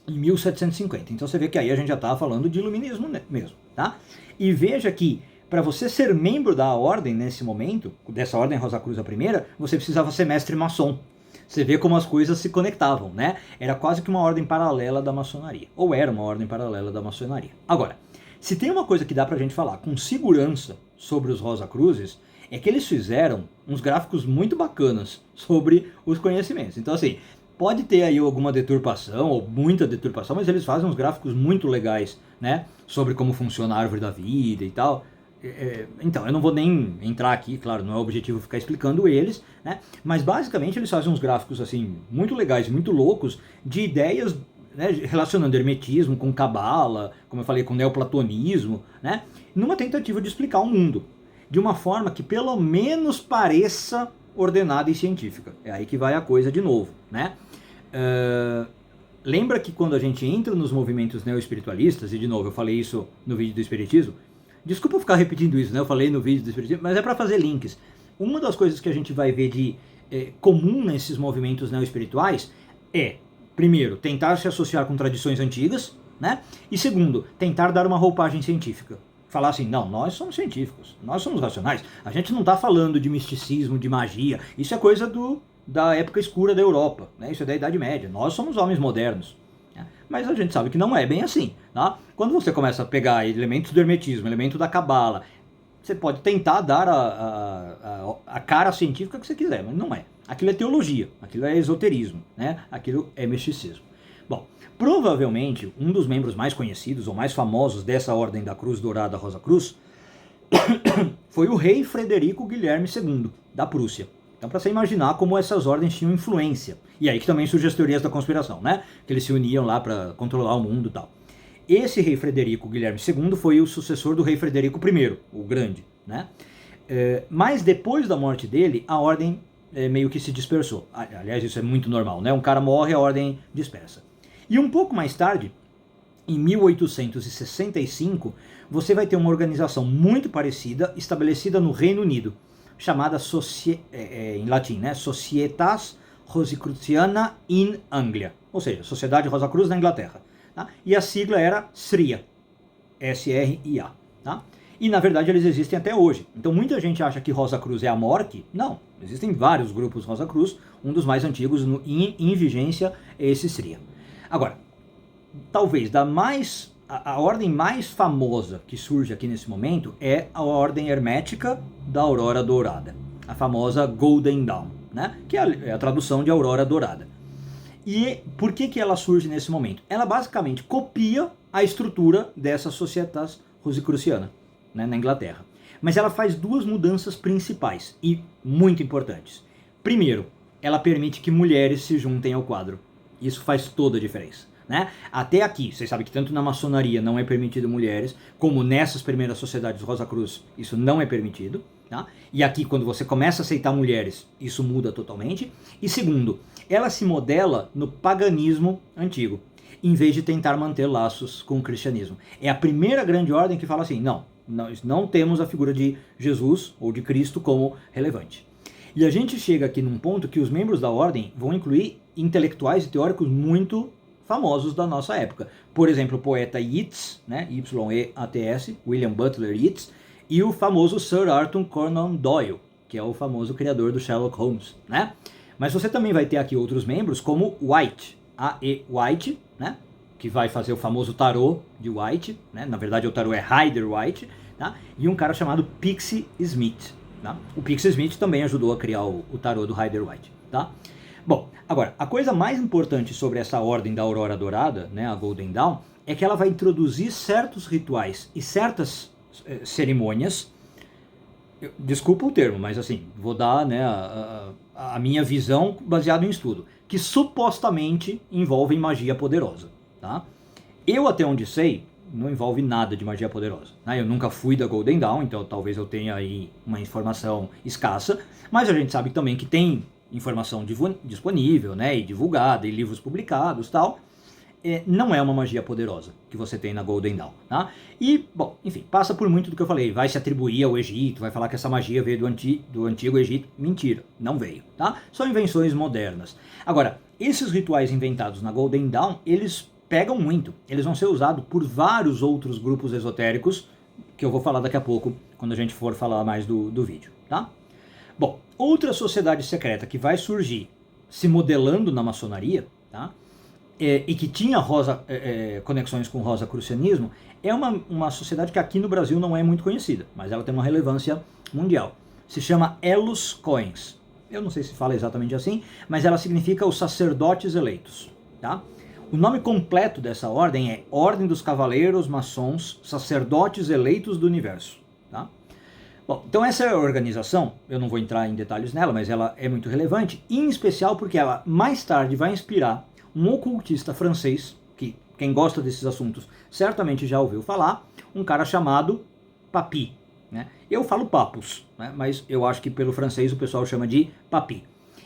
S1: em 1750. Então você vê que aí a gente já está falando de iluminismo mesmo, tá? E veja que para você ser membro da ordem nesse momento, dessa ordem Rosa Cruz a primeira, você precisava ser mestre maçom. Você vê como as coisas se conectavam, né? Era quase que uma ordem paralela da maçonaria. Ou era uma ordem paralela da maçonaria. Agora, se tem uma coisa que dá pra gente falar com segurança sobre os Rosa Cruzes, é que eles fizeram uns gráficos muito bacanas sobre os conhecimentos. Então assim, pode ter aí alguma deturpação, ou muita deturpação, mas eles fazem uns gráficos muito legais, né? Sobre como funciona a árvore da vida e tal. Então, eu não vou nem entrar aqui, claro, não é o objetivo ficar explicando eles, né? Mas basicamente eles fazem uns gráficos assim muito legais, muito loucos, de ideias, né, relacionando hermetismo com cabala, como eu falei, com neoplatonismo, né? Numa tentativa de explicar o mundo de uma forma que pelo menos pareça ordenada e científica. É aí que vai a coisa de novo, né? Lembra que quando a gente entra nos movimentos neoespiritualistas, e de novo eu falei isso no vídeo do Espiritismo, desculpa ficar repetindo isso, né? Eu falei no vídeo do Espiritismo, mas é para fazer links. Uma das coisas que a gente vai ver de comum nesses movimentos neoespirituais é, primeiro, tentar se associar com tradições antigas, né? E segundo, tentar dar uma roupagem científica. Falar assim, não, nós somos científicos, nós somos racionais, a gente não está falando de misticismo, de magia, isso é coisa da época escura da Europa, né? Isso é da Idade Média, nós somos homens modernos. Mas a gente sabe que não é bem assim, tá? Quando você começa a pegar elementos do hermetismo, elemento da cabala, você pode tentar dar a cara científica que você quiser, mas não é. Aquilo é teologia, aquilo é esoterismo, né? Aquilo é misticismo. Bom, provavelmente um dos membros mais conhecidos ou mais famosos dessa ordem da Cruz Dourada Rosa Cruz foi o rei Frederico Guilherme II, da Prússia. Então, para você imaginar como essas ordens tinham influência. E aí que também surgem as teorias da conspiração, né? Que eles se uniam lá para controlar o mundo e tal. Esse rei Frederico Guilherme II foi o sucessor do rei Frederico I, o Grande, né? Mas depois da morte dele, a ordem meio que se dispersou. Aliás, isso é muito normal, né? Um cara morre, a ordem dispersa. E um pouco mais tarde, em 1865, você vai ter uma organização muito parecida estabelecida no Reino Unido, chamada em latim, né? Societas Rosicruciana in Anglia, ou seja, Sociedade Rosa Cruz na Inglaterra. Tá? E a sigla era SRIA, S-R-I-A. Tá? E na verdade eles existem até hoje. Então muita gente acha que Rosa Cruz é a morte. Não, existem vários grupos Rosa Cruz, um dos mais antigos em vigência é esse SRIA. Agora, talvez da mais a ordem mais famosa que surge aqui nesse momento é a ordem hermética da Aurora Dourada, a famosa Golden Dawn, né? Que é a tradução de Aurora Dourada. E por que ela surge nesse momento? Ela basicamente copia a estrutura dessa Societas Rosicruciana, né, na Inglaterra. Mas ela faz duas mudanças principais e muito importantes. Primeiro, ela permite que mulheres se juntem ao quadro. Isso faz toda a diferença. Né? Até aqui, vocês sabem que tanto na maçonaria não é permitido mulheres, como nessas primeiras sociedades Rosa Cruz, isso não é permitido. Tá? E aqui, quando você começa a aceitar mulheres, isso muda totalmente. E segundo, ela se modela no paganismo antigo, em vez de tentar manter laços com o cristianismo. É a primeira grande ordem que fala assim, nós não temos a figura de Jesus ou de Cristo como relevante. E a gente chega aqui num ponto que os membros da ordem vão incluir intelectuais e teóricos muito famosos da nossa época. Por exemplo, o poeta Yeats, né, Y-E-A-T-S, William Butler Yeats, e o famoso Sir Arthur Conan Doyle, que é o famoso criador do Sherlock Holmes, né? Mas você também vai ter aqui outros membros, como White, A.E. White, né, que vai fazer o famoso tarô de White, né? Na verdade o tarô é Rider White, tá? E um cara chamado Pixie Smith. Tá? O Pixie Smith também ajudou a criar o tarô do Rider White, tá? Bom, agora, a coisa mais importante sobre essa ordem da Aurora Dourada, né, a Golden Dawn, é que ela vai introduzir certos rituais e certas cerimônias, desculpa o termo, mas assim, vou dar, né, a minha visão baseada em estudo, que supostamente envolvem magia poderosa, tá? Eu, até onde sei, não envolve nada de magia poderosa, né? Eu nunca fui da Golden Dawn, então talvez eu tenha aí uma informação escassa, mas a gente sabe também que tem informação disponível, né, e divulgada, e livros publicados, tal. Não é uma magia poderosa que você tem na Golden Dawn, tá? E, bom, enfim, passa por muito do que eu falei, vai se atribuir ao Egito, vai falar que essa magia veio do antigo Egito. Mentira, não veio, tá? São invenções modernas. Agora, esses rituais inventados na Golden Dawn, eles pegam muito, eles vão ser usados por vários outros grupos esotéricos, que eu vou falar daqui a pouco, quando a gente for falar mais do vídeo, tá? Bom, outra sociedade secreta que vai surgir se modelando na maçonaria, tá? E que tinha conexões com o rosacrucianismo, é uma sociedade que aqui no Brasil não é muito conhecida, mas ela tem uma relevância mundial. Se chama Elos Coens. Eu não sei se fala exatamente assim, mas ela significa os sacerdotes eleitos. Tá? O nome completo dessa ordem é Ordem dos Cavaleiros Maçons Sacerdotes Eleitos do Universo. Tá? Bom, então essa é a organização, eu não vou entrar em detalhes nela, mas ela é muito relevante, em especial porque ela mais tarde vai inspirar um ocultista francês, que quem gosta desses assuntos certamente já ouviu falar, um cara chamado Papy. Né? Eu falo Papus, né? Mas eu acho que pelo francês o pessoal chama de Papy.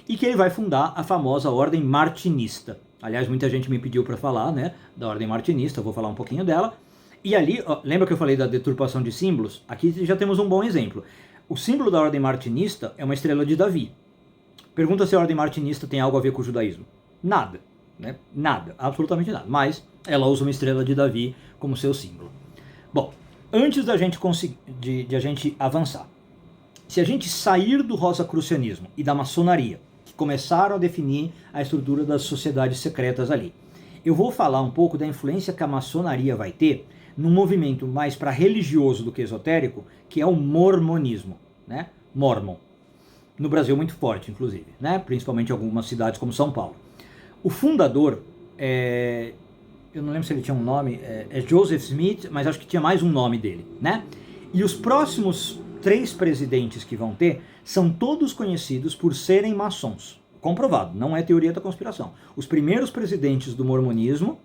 S1: E que ele vai fundar a famosa Ordem Martinista. Aliás, muita gente me pediu para falar, né, da Ordem Martinista, eu vou falar um pouquinho dela. E ali, ó, lembra que eu falei da deturpação de símbolos? Aqui já temos um bom exemplo. O símbolo da Ordem Martinista é uma estrela de Davi. Pergunta se a Ordem Martinista tem algo a ver com o judaísmo. Nada. Né? Nada, absolutamente nada, mas ela usa uma estrela de Davi como seu símbolo. Bom, antes da gente de a gente avançar, se a gente sair do rosacrucianismo e da maçonaria, que começaram a definir a estrutura das sociedades secretas ali, eu vou falar um pouco da influência que a maçonaria vai ter num movimento mais para religioso do que esotérico, que é o mormonismo, né? Mormon. No Brasil muito forte, inclusive, né? Principalmente em algumas cidades como São Paulo. O fundador, eu não lembro se ele tinha um nome, é Joseph Smith, mas acho que tinha mais um nome dele, né? E os próximos 3 presidentes que vão ter são todos conhecidos por serem maçons. Comprovado, não é teoria da conspiração. Os primeiros presidentes do mormonismo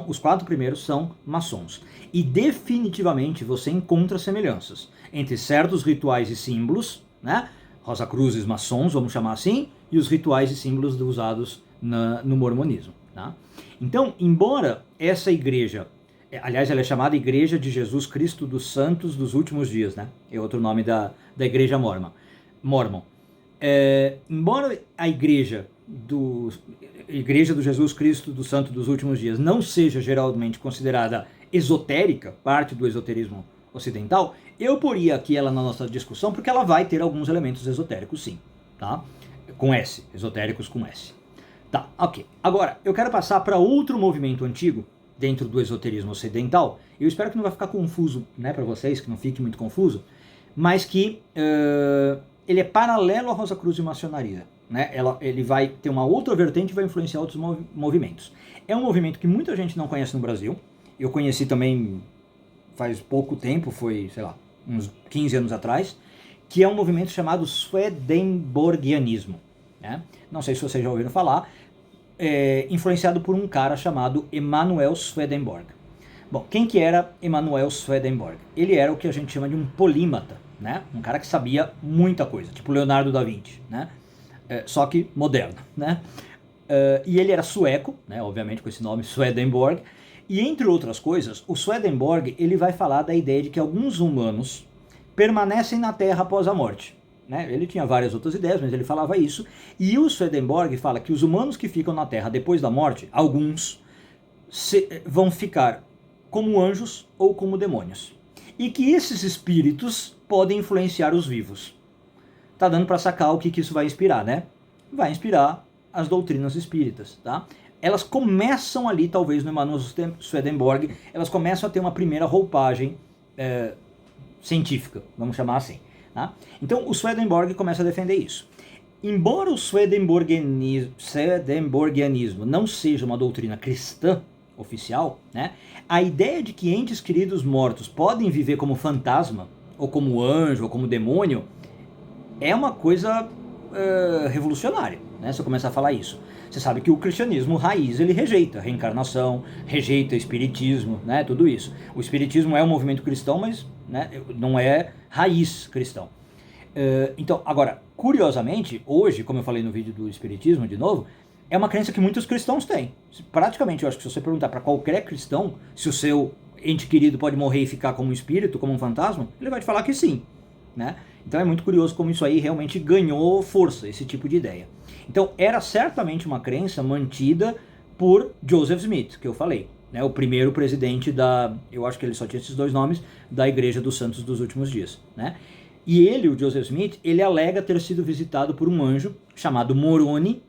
S1: os 4 primeiros são maçons. E definitivamente você encontra semelhanças entre certos rituais e símbolos, né? Rosacruzes maçons, vamos chamar assim, e os rituais e símbolos usados no mormonismo. Tá? Então, embora essa igreja, aliás, ela é chamada Igreja de Jesus Cristo dos Santos dos Últimos Dias, né? É outro nome da igreja mormon. Embora a igreja do Jesus Cristo dos Santos dos Últimos Dias não seja geralmente considerada esotérica, parte do esoterismo ocidental, eu poria aqui ela na nossa discussão porque ela vai ter alguns elementos esotéricos, sim. Tá? Com S, esotéricos com S. Tá, ok. Agora, eu quero passar para outro movimento antigo, dentro do esoterismo ocidental, eu espero que não vai ficar confuso, né, para vocês, que não fique muito confuso, mas que ele é paralelo à Rosa Cruz e maçonaria. Né? Ele vai ter uma outra vertente e vai influenciar outros movimentos. É um movimento que muita gente não conhece no Brasil. Eu conheci também faz pouco tempo, foi, sei lá, uns 15 anos atrás, que é um movimento chamado Swedenborgianismo. Né? Não sei se vocês já ouviram falar, influenciado por um cara chamado Emanuel Swedenborg. Bom, quem que era Emanuel Swedenborg? Ele era o que a gente chama de um polímata, né? Um cara que sabia muita coisa, tipo Leonardo da Vinci, né? Só que moderno, né? E ele era sueco, né? Obviamente com esse nome, Swedenborg. E entre outras coisas, o Swedenborg ele vai falar da ideia de que alguns humanos permanecem na Terra após a morte. Né? Ele tinha várias outras ideias, mas ele falava isso. E o Swedenborg fala que os humanos que ficam na Terra depois da morte, alguns vão ficar como anjos ou como demônios. E que esses espíritos podem influenciar os vivos. Tá dando para sacar o que isso vai inspirar, né? Vai inspirar as doutrinas espíritas, tá? Elas começam ali, talvez no Emanuel Swedenborg, elas começam a ter uma primeira roupagem científica, vamos chamar assim. Tá? Então o Swedenborg começa a defender isso. Embora o Swedenborgianismo não seja uma doutrina cristã oficial, né, a ideia de que entes queridos mortos podem viver como fantasma, ou como anjo, ou como demônio, é uma coisa revolucionária, né, se eu começar a falar isso. Você sabe que o cristianismo raiz, ele rejeita reencarnação, rejeita espiritismo, né, tudo isso. O espiritismo é um movimento cristão, mas né, não é raiz cristão. Então, agora, curiosamente, hoje, como eu falei no vídeo do espiritismo, de novo, é uma crença que muitos cristãos têm. Praticamente, eu acho que se você perguntar para qualquer cristão se o seu ente querido pode morrer e ficar como um espírito, como um fantasma, ele vai te falar que sim, né? Então é muito curioso como isso aí realmente ganhou força, esse tipo de ideia. Então era certamente uma crença mantida por Joseph Smith, que eu falei, né? O primeiro presidente eu acho que ele só tinha esses dois nomes, da Igreja dos Santos dos Últimos Dias, né? E ele, o Joseph Smith, ele alega ter sido visitado por um anjo chamado Moroni,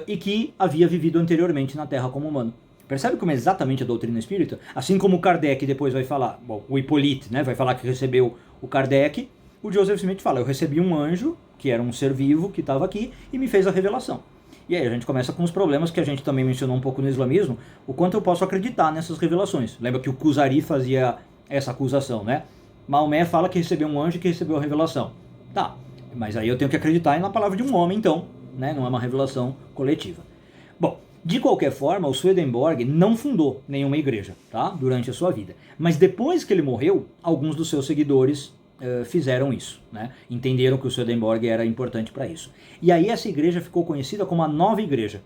S1: e que havia vivido anteriormente na Terra como humano. Percebe como é exatamente a doutrina espírita? Assim como o Kardec depois vai falar, bom, o Hippolyte, né, vai falar que recebeu o Kardec, o Joseph Smith fala, eu recebi um anjo, que era um ser vivo, que estava aqui, e me fez a revelação. E aí a gente começa com os problemas que a gente também mencionou um pouco no islamismo, o quanto eu posso acreditar nessas revelações. Lembra que o Kuzari fazia essa acusação, né? Maomé fala que recebeu um anjo e que recebeu a revelação. Tá, mas aí eu tenho que acreditar na palavra de um homem, então, né? Não é uma revelação coletiva. Bom, de qualquer forma, o Swedenborg não fundou nenhuma igreja, tá? Durante a sua vida. Mas depois que ele morreu, alguns dos seus seguidores fizeram isso, né? Entenderam que o Swedenborg era importante para isso. E aí essa igreja ficou conhecida como a Nova Igreja.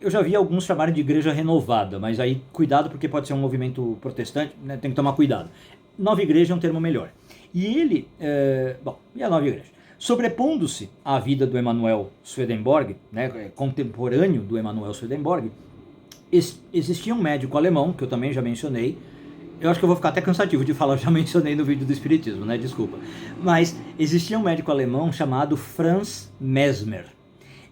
S1: Eu já vi alguns chamarem de Igreja Renovada, mas aí cuidado porque pode ser um movimento protestante, né? Tem que tomar cuidado. Nova Igreja é um termo melhor. E ele, e a Nova Igreja? Sobrepondo-se à vida do Emanuel Swedenborg, né, contemporâneo do Emanuel Swedenborg, existia um médico alemão, que eu também já mencionei. Eu acho que eu vou ficar até cansativo de falar, eu já mencionei no vídeo do Espiritismo, né? Desculpa. Mas existia um médico alemão chamado Franz Mesmer.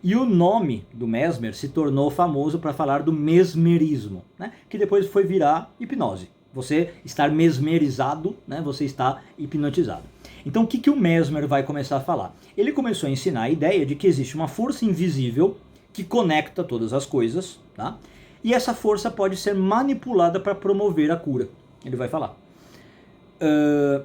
S1: E o nome do Mesmer se tornou famoso para falar do mesmerismo, né? Que depois foi virar hipnose. Você estar mesmerizado, né? Você está hipnotizado. Então o que o Mesmer vai começar a falar? Ele começou a ensinar a ideia de que existe uma força invisível que conecta todas as coisas, tá? E essa força pode ser manipulada para promover a cura. Ele vai falar.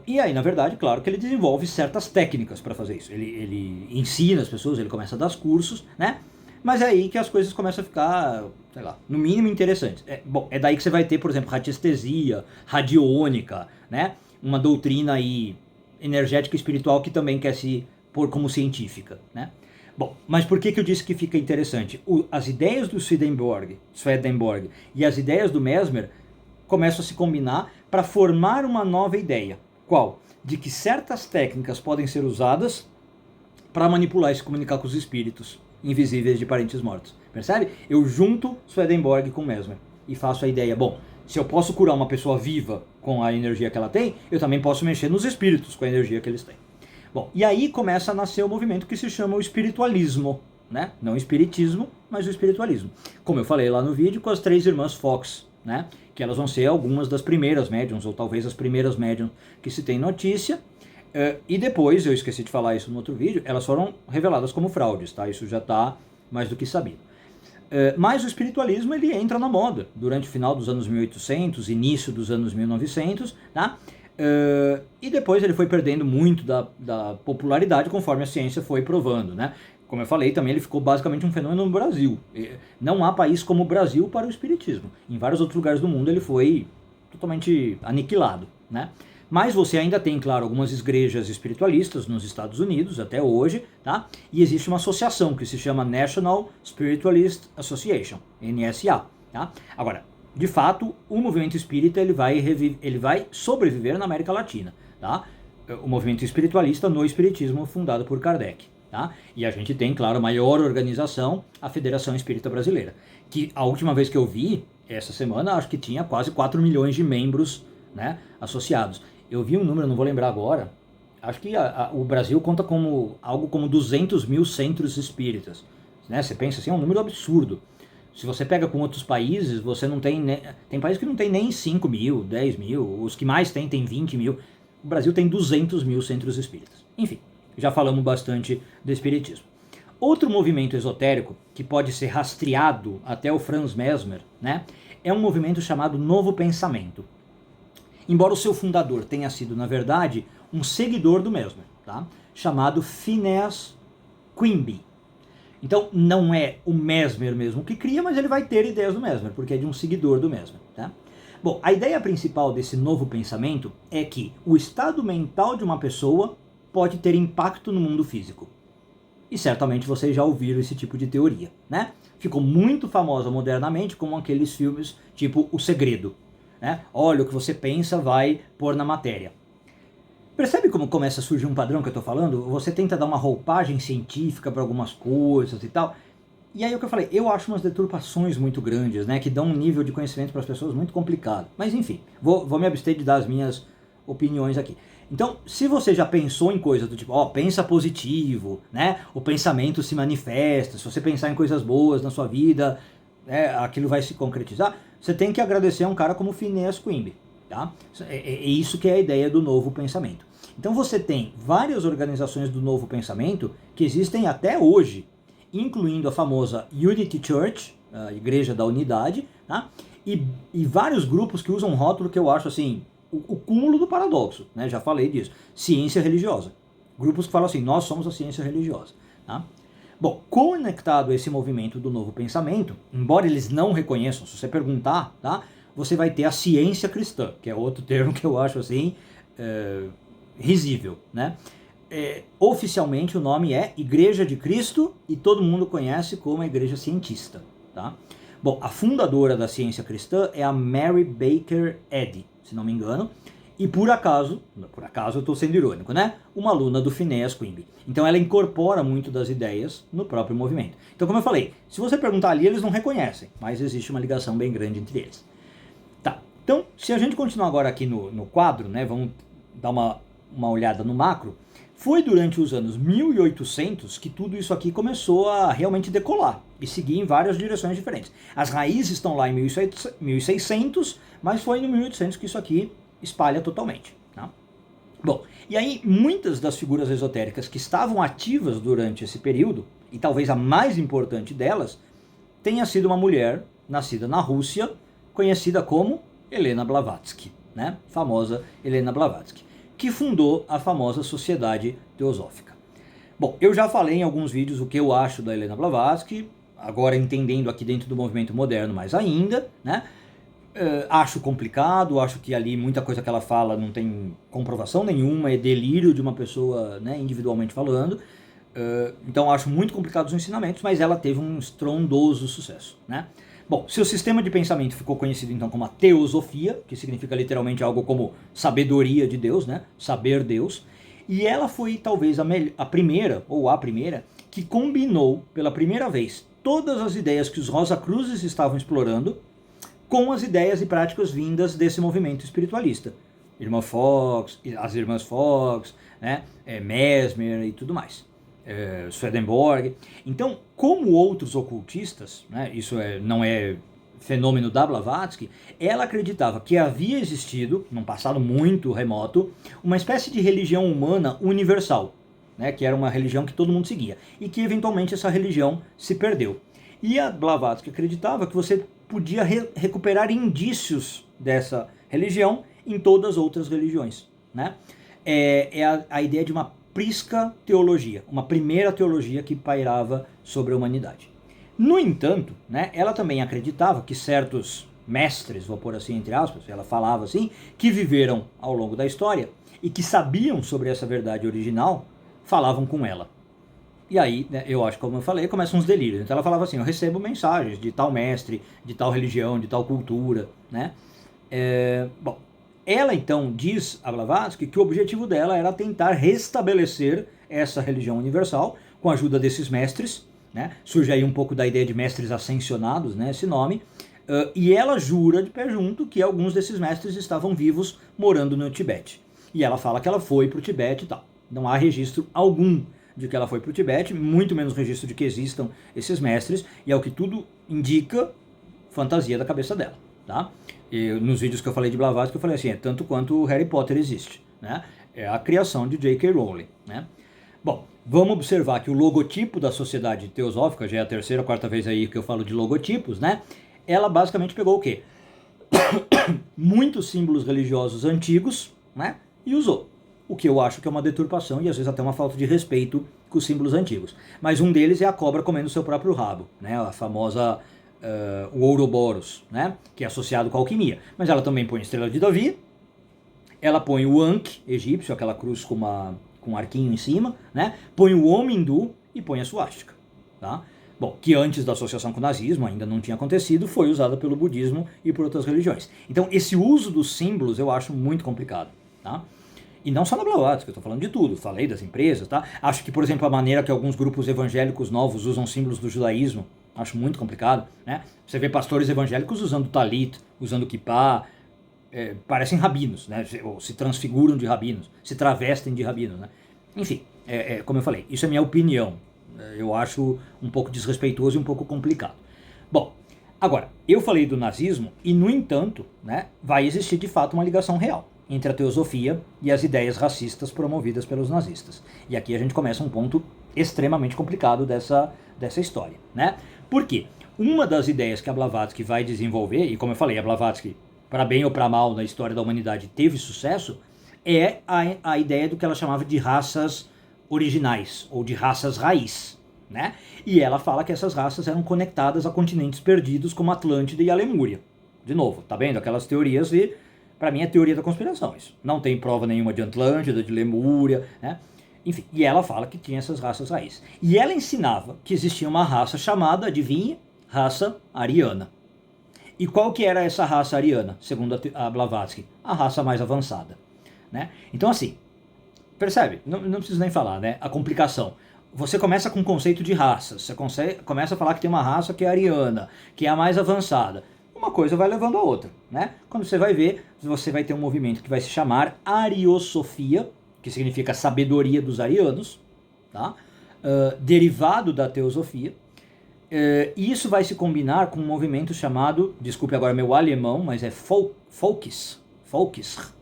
S1: E aí, na verdade, claro que ele desenvolve certas técnicas para fazer isso. Ele ensina as pessoas, ele começa a dar cursos, né? Mas é aí que as coisas começam a ficar, sei lá, no mínimo interessantes. É daí que você vai ter, por exemplo, radiestesia, radiônica, né? Uma doutrina aí energética e espiritual que também quer se pôr como científica, né? Bom, mas por que eu disse que fica interessante? As ideias do Swedenborg e as ideias do Mesmer começam a se combinar para formar uma nova ideia. Qual? De que certas técnicas podem ser usadas para manipular e se comunicar com os espíritos invisíveis de parentes mortos. Percebe? Eu junto Swedenborg com Mesmer e faço a ideia, bom, se eu posso curar uma pessoa viva com a energia que ela tem, eu também posso mexer nos espíritos com a energia que eles têm. Bom, e aí começa a nascer o movimento que se chama o espiritualismo, né? Não o espiritismo, mas o espiritualismo. Como eu falei lá no vídeo, com as três irmãs Fox, né? Que elas vão ser algumas das primeiras médiums, ou talvez as primeiras médiums que se tem notícia. E depois, eu esqueci de falar isso no outro vídeo, elas foram reveladas como fraudes, tá? Isso já está mais do que sabido. Mas o espiritualismo ele entra na moda durante o final dos anos 1800, início dos anos 1900, tá? E depois ele foi perdendo muito da popularidade conforme a ciência foi provando, né? Como eu falei, também ele ficou basicamente um fenômeno no Brasil. Não há país como o Brasil para o espiritismo. Em vários outros lugares do mundo ele foi totalmente aniquilado, né? Mas você ainda tem, claro, algumas igrejas espiritualistas nos Estados Unidos até hoje, tá? E existe uma associação que se chama National Spiritualist Association, NSA, tá? Agora, de fato, o movimento espírita ele vai sobreviver na América Latina, tá? O movimento espiritualista no espiritismo fundado por Kardec, tá? E a gente tem, claro, a maior organização, a Federação Espírita Brasileira, que a última vez que eu vi, essa semana, acho que tinha quase 4 milhões de membros, né, associados. Eu vi um número, não vou lembrar agora, acho que o Brasil conta como algo como 200 mil centros espíritas, né? Você pensa assim, é um número absurdo. Se você pega com outros países, você não tem... Tem países que não tem nem 5 mil, 10 mil, os que mais tem 20 mil. O Brasil tem 200 mil centros espíritas. Enfim, já falamos bastante do espiritismo. Outro movimento esotérico, que pode ser rastreado até o Franz Mesmer, né, é um movimento chamado Novo Pensamento. Embora o seu fundador tenha sido, na verdade, um seguidor do Mesmer, tá, chamado Phineas Quimby. Então, não é o Mesmer mesmo que cria, mas ele vai ter ideias do Mesmer, porque é de um seguidor do Mesmer, tá? Bom, a ideia principal desse novo pensamento é que o estado mental de uma pessoa pode ter impacto no mundo físico. E certamente vocês já ouviram esse tipo de teoria, né? Ficou muito famosa modernamente como aqueles filmes tipo O Segredo, né? Olha, o que você pensa vai pôr na matéria. Percebe como começa a surgir um padrão que eu estou falando? Você tenta dar uma roupagem científica para algumas coisas e tal. E aí o que eu falei, eu acho umas deturpações muito grandes, né? Que dão um nível de conhecimento para as pessoas muito complicado. Mas enfim, vou me abster de dar as minhas opiniões aqui. Então, se você já pensou em coisas do tipo, pensa positivo, né? O pensamento se manifesta, se você pensar em coisas boas na sua vida, né, aquilo vai se concretizar, você tem que agradecer a um cara como Phineas Quimby, tá? É isso que é a ideia do novo pensamento. Então você tem várias organizações do novo pensamento que existem até hoje, incluindo a famosa Unity Church, a Igreja da Unidade, tá? E vários grupos que usam um rótulo que eu acho assim, o cúmulo do paradoxo, né? Já falei disso, ciência religiosa. Grupos que falam assim, nós somos a ciência religiosa, tá? Bom, conectado a esse movimento do novo pensamento, embora eles não reconheçam, se você perguntar, tá? Você vai ter a ciência cristã, que é outro termo que eu acho assim, risível, né? Oficialmente o nome é Igreja de Cristo e todo mundo conhece como a Igreja Cientista, tá? Bom, a fundadora da ciência cristã é a Mary Baker Eddy, se não me engano, e por acaso eu estou sendo irônico, né? Uma aluna do Phineas Quimby. Então ela incorpora muito das ideias no próprio movimento. Então, como eu falei, se você perguntar ali, eles não reconhecem, mas existe uma ligação bem grande entre eles. Tá, então, se a gente continuar agora aqui no quadro, né? Vamos dar uma olhada no macro. Foi durante os anos 1800 que tudo isso aqui começou a realmente decolar e seguir em várias direções diferentes. As raízes estão lá em 1600, mas foi no 1800 que isso aqui espalha totalmente. Tá? Bom, e aí muitas das figuras esotéricas que estavam ativas durante esse período, e talvez a mais importante delas, tenha sido uma mulher nascida na Rússia, conhecida como Helena Blavatsky, né? Famosa Helena Blavatsky, que fundou a famosa Sociedade Teosófica. Bom, eu já falei em alguns vídeos o que eu acho da Helena Blavatsky, agora entendendo aqui dentro do movimento moderno mais ainda, né? Acho complicado, acho que ali muita coisa que ela fala não tem comprovação nenhuma, é delírio de uma pessoa, né, individualmente falando. Então acho muito complicado os ensinamentos, mas ela teve um estrondoso sucesso, né? Bom, seu sistema de pensamento ficou conhecido então como a teosofia, que significa literalmente algo como sabedoria de Deus, né? Saber Deus. E ela foi talvez a primeira, ou a primeira, que combinou pela primeira vez todas as ideias que os Rosacruzes estavam explorando com as ideias e práticas vindas desse movimento espiritualista. Irmã Fox, as irmãs Fox, né? Mesmer e tudo mais. Swedenborg. Então, como outros ocultistas, né, isso não é fenômeno da Blavatsky, ela acreditava que havia existido, num passado muito remoto, uma espécie de religião humana universal, né, que era uma religião que todo mundo seguia, e que eventualmente essa religião se perdeu. E a Blavatsky acreditava que você podia recuperar indícios dessa religião em todas as outras religiões. Né? A ideia de uma prisca teologia, uma primeira teologia que pairava sobre a humanidade. No entanto, né, ela também acreditava que certos mestres, vou pôr assim entre aspas, ela falava assim, que viveram ao longo da história e que sabiam sobre essa verdade original, falavam com ela. E aí, né, eu acho que, como eu falei, começam uns delírios. Então ela falava assim, eu recebo mensagens de tal mestre, de tal religião, de tal cultura, né? Bom, ela então diz a Blavatsky que o objetivo dela era tentar restabelecer essa religião universal com a ajuda desses mestres, né? Surge aí um pouco da ideia de mestres ascensionados, né, esse nome, e ela jura de pé junto que alguns desses mestres estavam vivos morando no Tibete. E ela fala que ela foi para o Tibete e tal. Não há registro algum de que ela foi para o Tibete, muito menos registro de que existam esses mestres, e é o que tudo indica, fantasia da cabeça dela. Tá? E nos vídeos que eu falei de Blavatsky, eu falei assim, é tanto quanto o Harry Potter existe. Né? É a criação de J.K. Rowling. Né? Bom, vamos observar que o logotipo da Sociedade Teosófica, já é a terceira ou quarta vez aí que eu falo de logotipos, né? Ela basicamente pegou o quê? Muitos símbolos religiosos antigos, né? E usou. O que eu acho que é uma deturpação e às vezes até uma falta de respeito com os símbolos antigos. Mas um deles é a cobra comendo seu próprio rabo, né? A famosa o Ouroboros, né? Que é associado com a alquimia. Mas ela também põe a estrela de Davi, ela põe o Ankh egípcio, aquela cruz com um arquinho em cima, né? Põe o homem hindu e põe a suástica, tá? Bom, que antes da associação com o nazismo ainda não tinha acontecido, foi usada pelo budismo e por outras religiões. Então esse uso dos símbolos eu acho muito complicado, tá? E não só na Blavatsky, eu estou falando de tudo, falei das empresas, tá? Acho que, por exemplo, a maneira que alguns grupos evangélicos novos usam símbolos do judaísmo, acho muito complicado, né? Você vê pastores evangélicos usando talit, usando kippah, parecem rabinos, né? Ou se transfiguram de rabinos, se travestem de rabinos, né? Enfim, como eu falei, isso é minha opinião. Eu acho um pouco desrespeitoso e um pouco complicado. Bom, agora, eu falei do nazismo e, no entanto, né, vai existir de fato uma ligação real entre a teosofia e as ideias racistas promovidas pelos nazistas. E aqui a gente começa um ponto extremamente complicado dessa história, né? Por quê? Uma das ideias que a Blavatsky vai desenvolver, e como eu falei, a Blavatsky, para bem ou para mal, na história da humanidade teve sucesso, é a ideia do que ela chamava de raças originais, ou de raças raiz, né? E ela fala que essas raças eram conectadas a continentes perdidos como Atlântida e a Lemúria. De novo, tá vendo? Aquelas teorias e para mim é teoria da conspiração isso. Não tem prova nenhuma de Atlântida, de Lemúria, né? Enfim, e ela fala que tinha essas raças raiz. E ela ensinava que existia uma raça chamada, adivinhe, raça ariana. E qual que era essa raça ariana, segundo a Blavatsky? A raça mais avançada, né? Então assim, percebe? Não preciso nem falar, né? A complicação. Você começa com o conceito de raças, você começa a falar que tem uma raça que é ariana, que é a mais avançada. Uma coisa vai levando a outra, né? Quando você vai ver, você vai ter um movimento que vai se chamar Ariosofia, que significa sabedoria dos arianos, tá? Derivado da teosofia. E isso vai se combinar com um movimento chamado, desculpe agora meu alemão, mas é Volkis,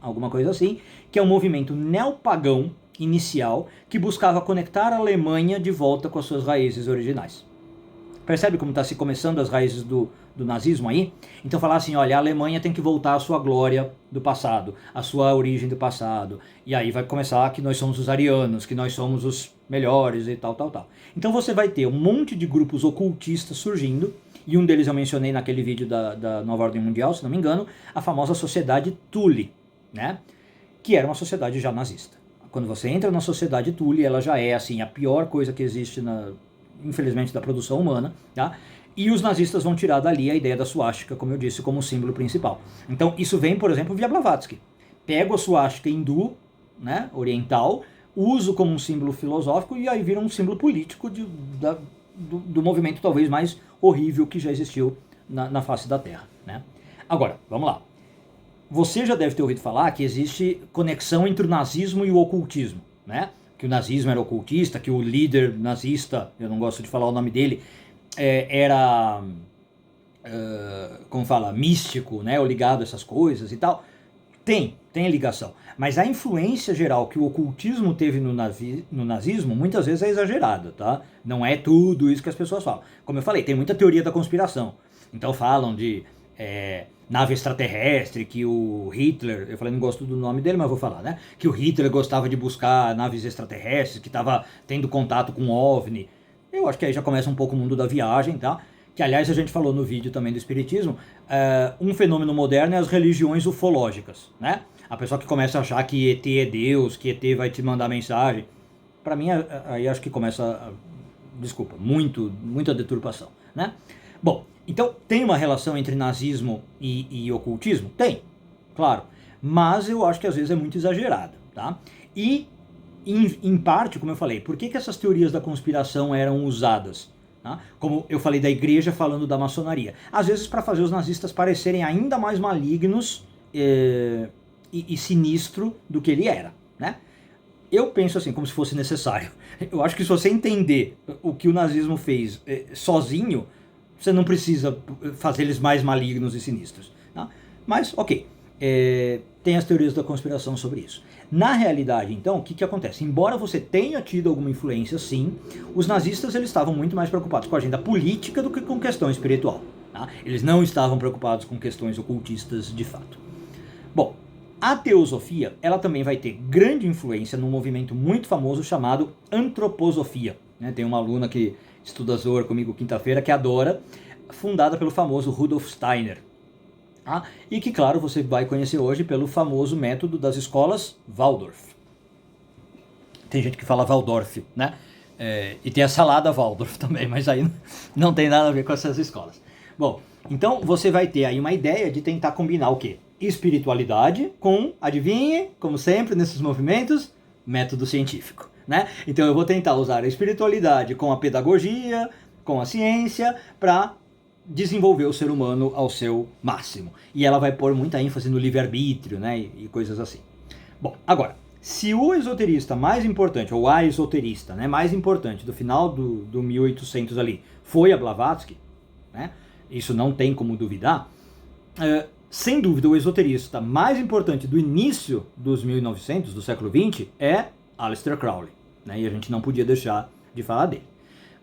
S1: alguma coisa assim, que é um movimento neopagão inicial que buscava conectar a Alemanha de volta com as suas raízes originais. Percebe como está se começando as raízes do nazismo aí? Então falar assim, olha, a Alemanha tem que voltar à sua glória do passado, à sua origem do passado. E aí vai começar que nós somos os arianos, que nós somos os melhores e tal. Então você vai ter um monte de grupos ocultistas surgindo, e um deles eu mencionei naquele vídeo da Nova Ordem Mundial, se não me engano, a famosa Sociedade Thule, né? Que era uma sociedade já nazista. Quando você entra na Sociedade Thule, ela já é assim a pior coisa que existe infelizmente, da produção humana, tá? E os nazistas vão tirar dali a ideia da suástica, como eu disse, como símbolo principal. Então isso vem, por exemplo, via Blavatsky. Pego a suástica hindu, né, oriental, uso como um símbolo filosófico e aí vira um símbolo político do movimento talvez mais horrível que já existiu na face da Terra, né? Agora, vamos lá. Você já deve ter ouvido falar que existe conexão entre o nazismo e o ocultismo, né? Que o nazismo era ocultista, que o líder nazista, eu não gosto de falar o nome dele, era como fala, místico, né, ou ligado a essas coisas e tal. Tem ligação. Mas a influência geral que o ocultismo teve no nazismo, muitas vezes é exagerada, tá? Não é tudo isso que as pessoas falam. Como eu falei, tem muita teoria da conspiração. Então falam de nave extraterrestre, que o Hitler, eu falei, não gosto do nome dele, mas vou falar, né? Que o Hitler gostava de buscar naves extraterrestres, que estava tendo contato com OVNI. Eu acho que aí já começa um pouco o mundo da viagem, tá? Que aliás a gente falou no vídeo também do espiritismo, um fenômeno moderno é as religiões ufológicas, né? A pessoa que começa a achar que ET é Deus, que ET vai te mandar mensagem. Pra mim, aí acho que começa, desculpa, muita deturpação, né? Bom, então tem uma relação entre nazismo e ocultismo? Tem, claro. Mas eu acho que às vezes é muito exagerada, tá? E, em parte, como eu falei, por que essas teorias da conspiração eram usadas? Tá? Como eu falei da igreja falando da maçonaria. Às vezes para fazer os nazistas parecerem ainda mais malignos e sinistro do que ele era, né? Eu penso assim, como se fosse necessário. Eu acho que se você entender o que o nazismo fez sozinho, você não precisa fazer eles mais malignos e sinistros. Tá? Mas, ok, tem as teorias da conspiração sobre isso. Na realidade, então, o que acontece? Embora você tenha tido alguma influência, sim, os nazistas eles estavam muito mais preocupados com a agenda política do que com questão espiritual. Tá? Eles não estavam preocupados com questões ocultistas de fato. Bom, a teosofia ela também vai ter grande influência num movimento muito famoso chamado antroposofia. Né? Tem uma aluna que estuda Zohar comigo quinta-feira que adora, fundada pelo famoso Rudolf Steiner. Ah, e que, claro, você vai conhecer hoje pelo famoso método das escolas Waldorf. Tem gente que fala Waldorf, né? E tem a salada Waldorf também, mas aí não tem nada a ver com essas escolas. Bom, então você vai ter aí uma ideia de tentar combinar o quê? Espiritualidade com, adivinhe, como sempre nesses movimentos, método científico, né? Então eu vou tentar usar a espiritualidade com a pedagogia, com a ciência, para desenvolver o ser humano ao seu máximo. E ela vai pôr muita ênfase no livre-arbítrio, né, e coisas assim. Bom, agora, se o esoterista mais importante, ou a esoterista, né, mais importante do final do 1800 ali, foi a Blavatsky, né, isso não tem como duvidar, sem dúvida o esoterista mais importante do início dos 1900, do século XX, é Aleister Crowley, né, e a gente não podia deixar de falar dele.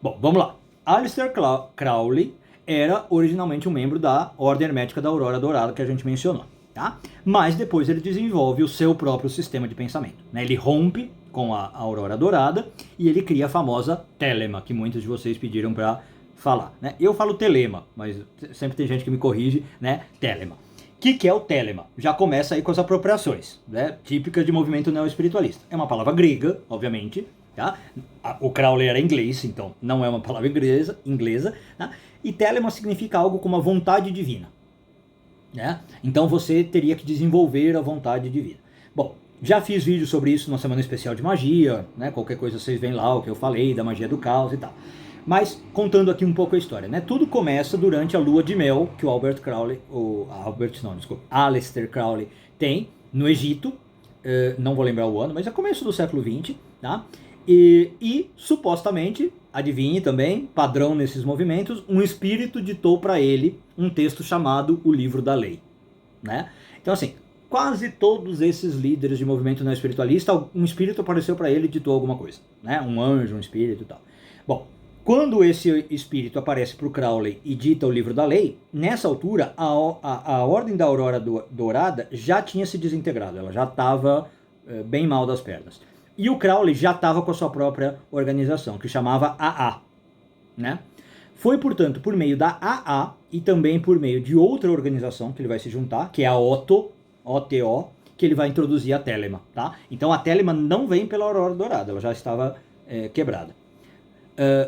S1: Bom, vamos lá. Aleister Crowley era originalmente um membro da Ordem Hermética da Aurora Dourada, que a gente mencionou, tá? Mas depois ele desenvolve o seu próprio sistema de pensamento, né? Ele rompe com a Aurora Dourada e ele cria a famosa Telema, que muitos de vocês pediram para falar, né? Eu falo Telema, mas sempre tem gente que me corrige, né? Telema. O que é o Telema? Já começa aí com as apropriações, né? Típicas de movimento neoespiritualista. É uma palavra grega, obviamente, tá? O Crowley era inglês, então não é uma palavra inglesa, tá? E Telema significa algo como a vontade divina, né? Então você teria que desenvolver a vontade divina. Bom, já fiz vídeo sobre isso na semana especial de magia, né? Qualquer coisa vocês veem lá o que eu falei da magia do caos e tal. Mas contando aqui um pouco a história, né? Tudo começa durante a lua de mel que o Aleister Crowley tem no Egito. Não vou lembrar o ano, mas é começo do século XX, tá? E supostamente, adivinhe também, padrão nesses movimentos, um espírito ditou para ele um texto chamado O Livro da Lei, né? Então assim, quase todos esses líderes de movimento neoespiritualista, um espírito apareceu para ele e ditou alguma coisa, né? Um anjo, um espírito e tal. Bom, quando esse espírito aparece para o Crowley e dita o Livro da Lei, nessa altura a Ordem da Aurora Dourada já tinha se desintegrado, ela já estava bem mal das pernas. E o Crowley já estava com a sua própria organização, que chamava AA, né? Foi, portanto, por meio da AA e também por meio de outra organização que ele vai se juntar, que é a OTO, que ele vai introduzir a Telema, tá? Então a Telema não vem pela Aurora Dourada, ela já estava quebrada.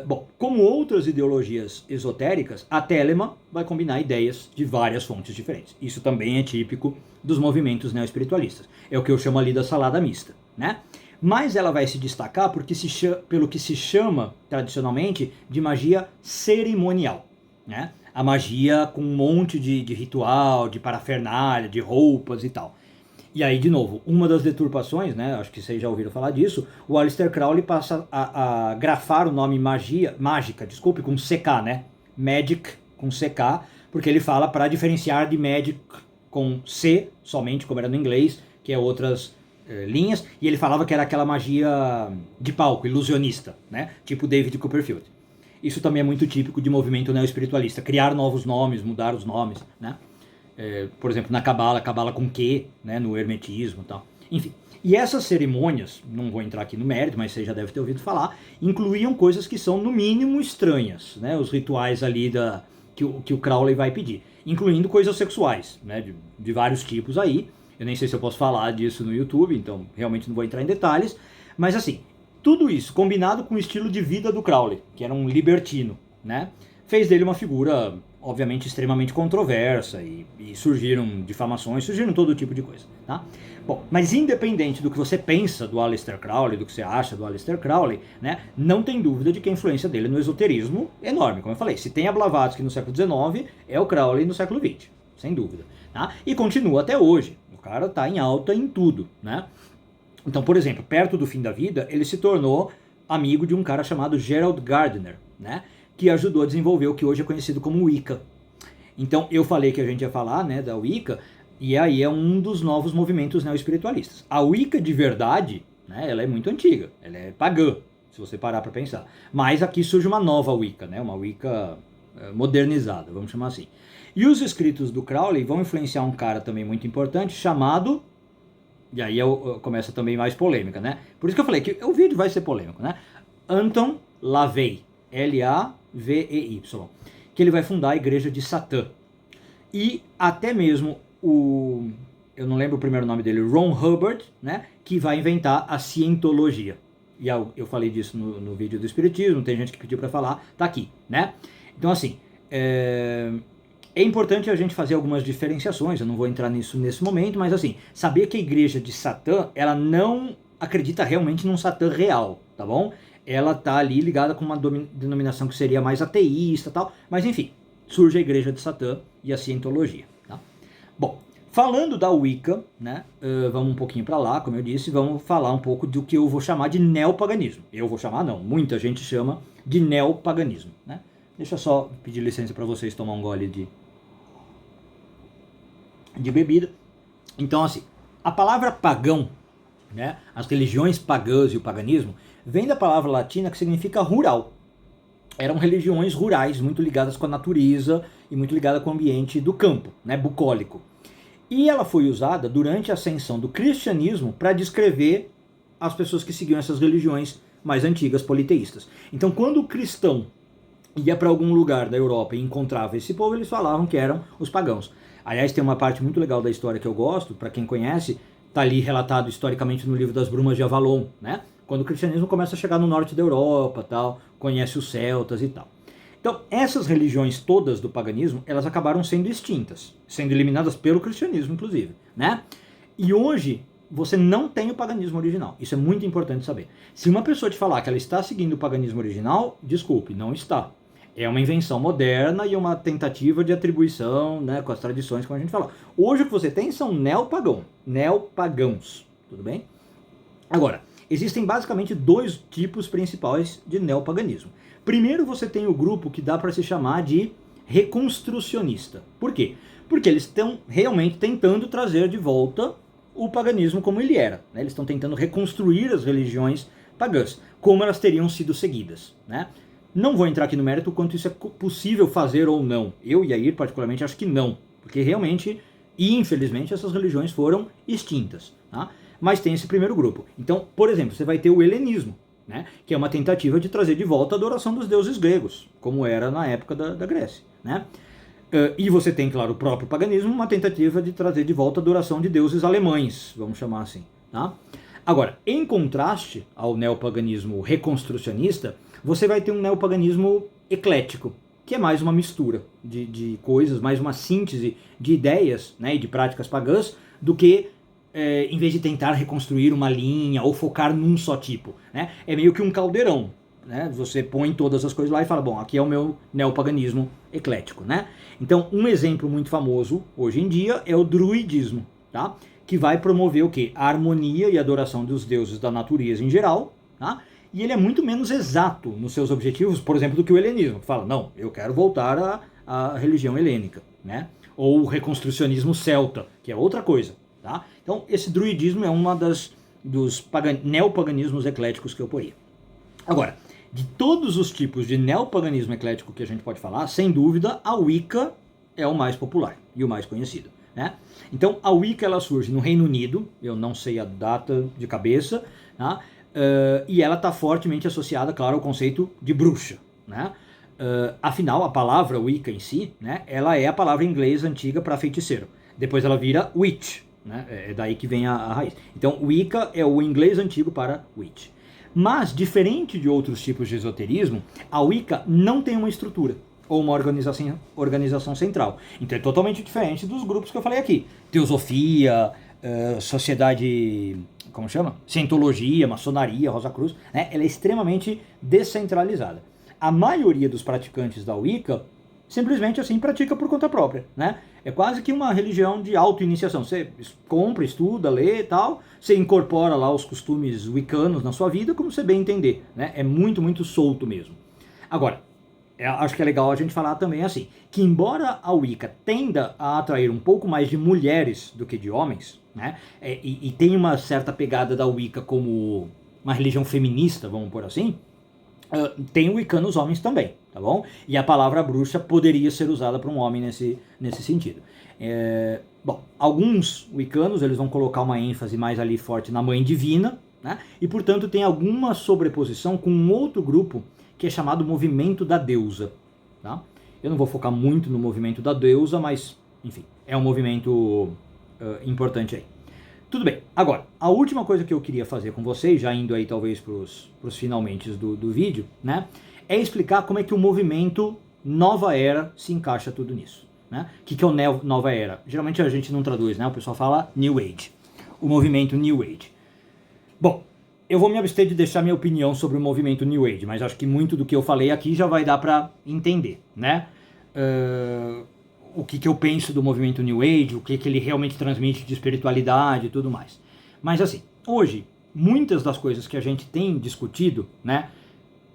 S1: Bom, como outras ideologias esotéricas, a Telema vai combinar ideias de várias fontes diferentes. Isso também é típico dos movimentos neoespiritualistas. É o que eu chamo ali da salada mista, né? Mas ela vai se destacar pelo que se chama, tradicionalmente, de magia cerimonial, né? A magia com um monte de ritual, de parafernália, de roupas e tal. E aí, de novo, uma das deturpações, né? Acho que vocês já ouviram falar disso, o Aleister Crowley passa a grafar o nome mágica, com CK, né? Magic com CK, Porque ele fala para diferenciar de Magic com C somente, como era no inglês, que é outras linhas, e ele falava que era aquela magia de palco, ilusionista, né? Tipo David Copperfield. Isso também é muito típico de movimento neo-espiritualista, criar novos nomes, mudar os nomes, né? Por exemplo, na Cabala com Q, né? No hermetismo e tal. Enfim. E essas cerimônias, não vou entrar aqui no mérito, mas você já deve ter ouvido falar, incluíam coisas que são no mínimo estranhas, né? Os rituais ali que o Crowley vai pedir, incluindo coisas sexuais, né? De vários tipos aí. Eu nem sei se eu posso falar disso no YouTube, então realmente não vou entrar em detalhes. Mas assim, tudo isso combinado com o estilo de vida do Crowley, que era um libertino, né? Fez dele uma figura, obviamente, extremamente controversa e surgiram difamações, surgiram todo tipo de coisa, tá? Bom, mas independente do que você pensa do Aleister Crowley, do que você acha do Aleister Crowley, né? Não tem dúvida de que a influência dele no esoterismo é enorme, como eu falei. Se tem a Blavatsky no século XIX, é o Crowley no século XX, sem dúvida, tá? E continua até hoje. O cara tá em alta em tudo, né? Então, por exemplo, perto do fim da vida, ele se tornou amigo de um cara chamado Gerald Gardner, né? Que ajudou a desenvolver o que hoje é conhecido como Wicca. Então, eu falei que a gente ia falar, né, da Wicca, e aí é um dos novos movimentos neo-espiritualistas. A Wicca de verdade, né, ela é muito antiga, ela é pagã, se você parar para pensar. Mas aqui surge uma nova Wicca, né, uma Wicca modernizada, vamos chamar assim. E os escritos do Crowley vão influenciar um cara também muito importante chamado... E aí começa também mais polêmica, né? Por isso que eu falei que o vídeo vai ser polêmico, né? Anton LaVey, Lavey, que ele vai fundar a Igreja de Satã. E até mesmo eu não lembro o primeiro nome dele, Ron Hubbard, né? Que vai inventar a cientologia. E eu falei disso no vídeo do Espiritismo, tem gente que pediu para falar, tá aqui, né? Então assim, é importante a gente fazer algumas diferenciações, eu não vou entrar nisso nesse momento, mas assim, saber que a Igreja de Satã, ela não acredita realmente num Satã real, tá bom? Ela tá ali ligada com uma denominação que seria mais ateísta e tal, mas enfim, surge a Igreja de Satã e a cientologia, tá? Bom, falando da Wicca, né, vamos um pouquinho para lá, como eu disse, vamos falar um pouco do que eu vou chamar de neopaganismo. Eu vou chamar não, muita gente chama de neopaganismo, né? Deixa eu só pedir licença para vocês tomar um gole de bebida. Então assim, a palavra pagão, né, as religiões pagãs e o paganismo, vem da palavra latina que significa rural. Eram religiões rurais, muito ligadas com a natureza e muito ligadas com o ambiente do campo, né, bucólico. E ela foi usada durante a ascensão do cristianismo para descrever as pessoas que seguiam essas religiões mais antigas, politeístas. Então quando o cristão ia para algum lugar da Europa e encontrava esse povo, eles falavam que eram os pagãos. Aliás, tem uma parte muito legal da história que eu gosto, para quem conhece, está ali relatado historicamente no livro das Brumas de Avalon, né? Quando o cristianismo começa a chegar no norte da Europa, tal, conhece os celtas e tal. Então, essas religiões todas do paganismo, elas acabaram sendo extintas, sendo eliminadas pelo cristianismo, inclusive, né? E hoje, você não tem o paganismo original. Isso é muito importante saber. Se uma pessoa te falar que ela está seguindo o paganismo original, desculpe, não está. É uma invenção moderna e uma tentativa de atribuição, né, com as tradições, como a gente falou. Hoje o que você tem são neopagãos, tudo bem? Agora, existem basicamente dois tipos principais de neopaganismo. Primeiro você tem o grupo que dá para se chamar de reconstrucionista. Por quê? Porque eles estão realmente tentando trazer de volta o paganismo como ele era, né? Eles estão tentando reconstruir as religiões pagãs, como elas teriam sido seguidas, né? Não vou entrar aqui no mérito quanto isso é possível fazer ou não. Eu e Yair, particularmente, acho que não. Porque realmente, e infelizmente, essas religiões foram extintas. Tá? Mas tem esse primeiro grupo. Então, por exemplo, você vai ter o helenismo, né? Que é uma tentativa de trazer de volta a adoração dos deuses gregos, como era na época da Grécia. Né? E você tem, claro, o próprio paganismo, uma tentativa de trazer de volta a adoração de deuses alemães, vamos chamar assim. Tá? Agora, em contraste ao neopaganismo reconstrucionista, você vai ter um neopaganismo eclético, que é mais uma mistura de coisas, mais uma síntese de ideias, né, e de práticas pagãs, do que em vez de tentar reconstruir uma linha ou focar num só tipo. Né? É meio que um caldeirão. Né? Você põe todas as coisas lá e fala, bom, aqui é o meu neopaganismo eclético. Né? Então, um exemplo muito famoso hoje em dia é o druidismo, tá? Que vai promover o quê? A harmonia e adoração dos deuses da natureza em geral, tá? E ele é muito menos exato nos seus objetivos, por exemplo, do que o helenismo, que fala, não, eu quero voltar a religião helênica, né? Ou o reconstrucionismo celta, que é outra coisa, tá? Então, esse druidismo é uma dos neopaganismos ecléticos que eu poria. Agora, de todos os tipos de neopaganismo eclético que a gente pode falar, sem dúvida, a Wicca é o mais popular e o mais conhecido, né? Então, a Wicca ela surge no Reino Unido, eu não sei a data de cabeça, tá? E ela está fortemente associada, claro, ao conceito de bruxa, né? Afinal, a palavra Wicca em si, né, ela é a palavra inglesa antiga para feiticeiro. Depois ela vira witch, né? É daí que vem a raiz. Então, Wicca é o inglês antigo para witch. Mas, diferente de outros tipos de esoterismo, a Wicca não tem uma estrutura ou uma organização central. Então é totalmente diferente dos grupos que eu falei aqui. Teosofia, sociedade, como chama? Cientologia, maçonaria, Rosa Cruz, né? Ela é extremamente descentralizada. A maioria dos praticantes da Wicca simplesmente assim pratica por conta própria, né? É quase que uma religião de auto-iniciação. Você compra, estuda, lê e tal, você incorpora lá os costumes wiccanos na sua vida como você bem entender, né? É muito, muito solto mesmo. Agora, acho que é legal a gente falar também assim, que embora a Wicca tenda a atrair um pouco mais de mulheres do que de homens, né? E tem uma certa pegada da Wicca como uma religião feminista, vamos por assim, tem wiccanos homens também, tá bom? E a palavra bruxa poderia ser usada para um homem nesse sentido. Bom, alguns wiccanos eles vão colocar uma ênfase mais ali forte na mãe divina, né? E portanto tem alguma sobreposição com um outro grupo que é chamado movimento da deusa, tá? Eu não vou focar muito no movimento da deusa, mas enfim, é um movimento importante aí. Tudo bem, agora, a última coisa que eu queria fazer com vocês, já indo aí talvez para os finalmente do vídeo, né, é explicar como é que o movimento Nova Era se encaixa tudo nisso, né? O que é o Nova Era? Geralmente a gente não traduz, né, o pessoal fala New Age, o movimento New Age. Bom, eu vou me abster de deixar minha opinião sobre o movimento New Age, mas acho que muito do que eu falei aqui já vai dar para entender, né? O que eu penso do movimento New Age, o que ele realmente transmite de espiritualidade e tudo mais. Mas assim, hoje, muitas das coisas que a gente tem discutido, né,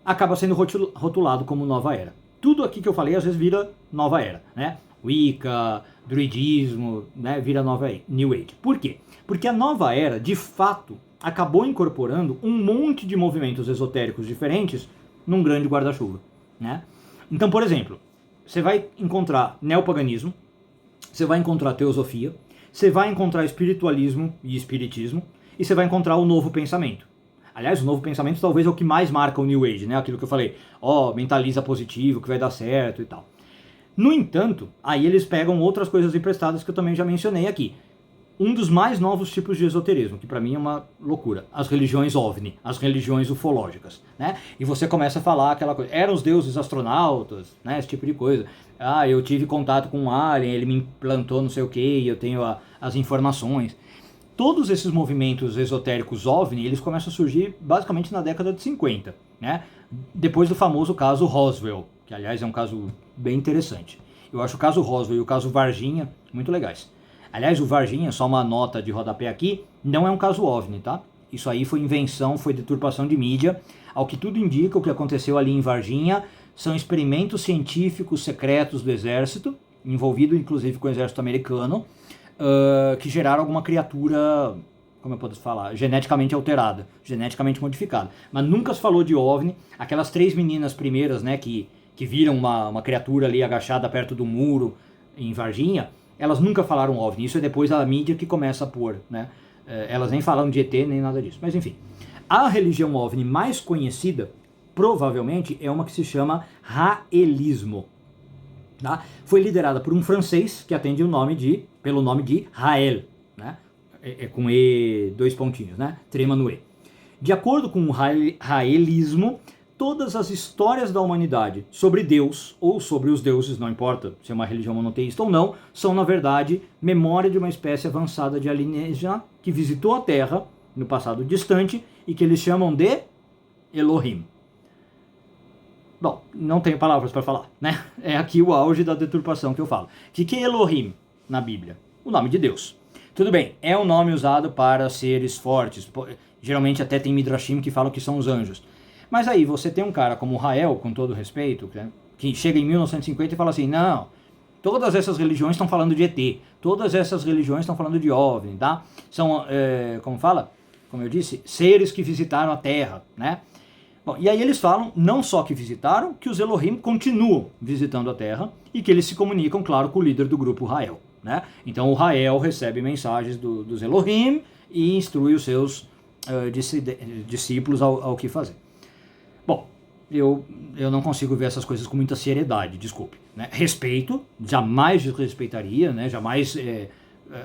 S1: acaba sendo rotulado como Nova Era. Tudo aqui que eu falei às vezes vira Nova Era, né? Wicca, druidismo, né, vira New Age. Por quê? Porque a Nova Era, de fato, acabou incorporando um monte de movimentos esotéricos diferentes num grande guarda-chuva, né? Então, por exemplo, você vai encontrar neopaganismo, você vai encontrar teosofia, você vai encontrar espiritualismo e espiritismo, e você vai encontrar o novo pensamento. Aliás, o novo pensamento talvez é o que mais marca o New Age, né? Aquilo que eu falei, mentaliza positivo, que vai dar certo e tal. No entanto, aí eles pegam outras coisas emprestadas que eu também já mencionei aqui. Um dos mais novos tipos de esoterismo, que para mim é uma loucura, as religiões OVNI, as religiões ufológicas, né? E você começa a falar aquela coisa, eram os deuses astronautas, né? Esse tipo de coisa. Eu tive contato com um alien, ele me implantou não sei o que, eu tenho as informações. Todos esses movimentos esotéricos OVNI, eles começam a surgir basicamente na década de 50, né? Depois do famoso caso Roswell, que aliás é um caso bem interessante. Eu acho o caso Roswell e o caso Varginha muito legais. Aliás, o Varginha, só uma nota de rodapé aqui, não é um caso OVNI, tá? Isso aí foi invenção, foi deturpação de mídia. Ao que tudo indica, o que aconteceu ali em Varginha são experimentos científicos secretos do exército, envolvido inclusive com o exército americano, que geraram alguma criatura, como eu posso falar, geneticamente alterada, geneticamente modificada. Mas nunca se falou de OVNI. Aquelas 3 meninas primeiras, né, que viram uma criatura ali agachada perto do muro em Varginha, elas nunca falaram OVNI. Isso é depois a mídia que começa a pôr, né? Elas nem falaram de ET, nem nada disso. Mas enfim, a religião OVNI mais conhecida, provavelmente, é uma que se chama Raelismo. Tá? Foi liderada por um francês que atende pelo nome de Rael, né? Com E, 2 pontinhos, né? Trema no E. De acordo com o Raelismo, todas as histórias da humanidade sobre Deus ou sobre os deuses, não importa se é uma religião monoteísta ou não, são na verdade memória de uma espécie avançada de alienígena que visitou a Terra no passado distante e que eles chamam de Elohim. Bom, não tenho palavras para falar, né? É aqui o auge da deturpação que eu falo. O que é Elohim na Bíblia? O nome de Deus. Tudo bem, é um nome usado para seres fortes. Geralmente até tem Midrashim que falam que são os anjos. Mas aí você tem um cara como Rael, com todo respeito, né? que chega em 1950 e fala assim, não, todas essas religiões estão falando de ET, todas essas religiões estão falando de OVNI, tá? São, como fala? Como eu disse, seres que visitaram a Terra, né? Bom, e aí eles falam, não só que visitaram, que os Elohim continuam visitando a Terra e que eles se comunicam, claro, com o líder do grupo Rael, né? Então o Rael recebe mensagens dos Elohim e instrui os seus discípulos ao que fazer. Bom, eu não consigo ver essas coisas com muita seriedade, desculpe. Né? Respeito, jamais desrespeitaria, né? Jamais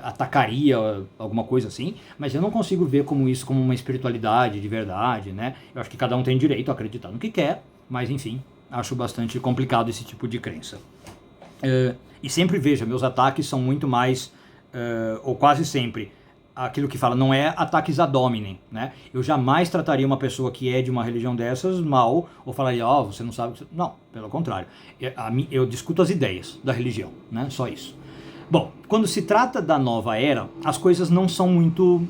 S1: atacaria alguma coisa assim, mas eu não consigo ver como isso como uma espiritualidade de verdade, né? Eu acho que cada um tem direito a acreditar no que quer, mas enfim, acho bastante complicado esse tipo de crença. E sempre veja, meus ataques são muito mais, ou quase sempre, aquilo que fala, não é ataques ad hominem, né? Eu jamais trataria uma pessoa que é de uma religião dessas mal, ou falaria, ó, você não sabe... Não, pelo contrário. Eu discuto as ideias da religião, né? Só isso. Bom, quando se trata da nova era, as coisas não são muito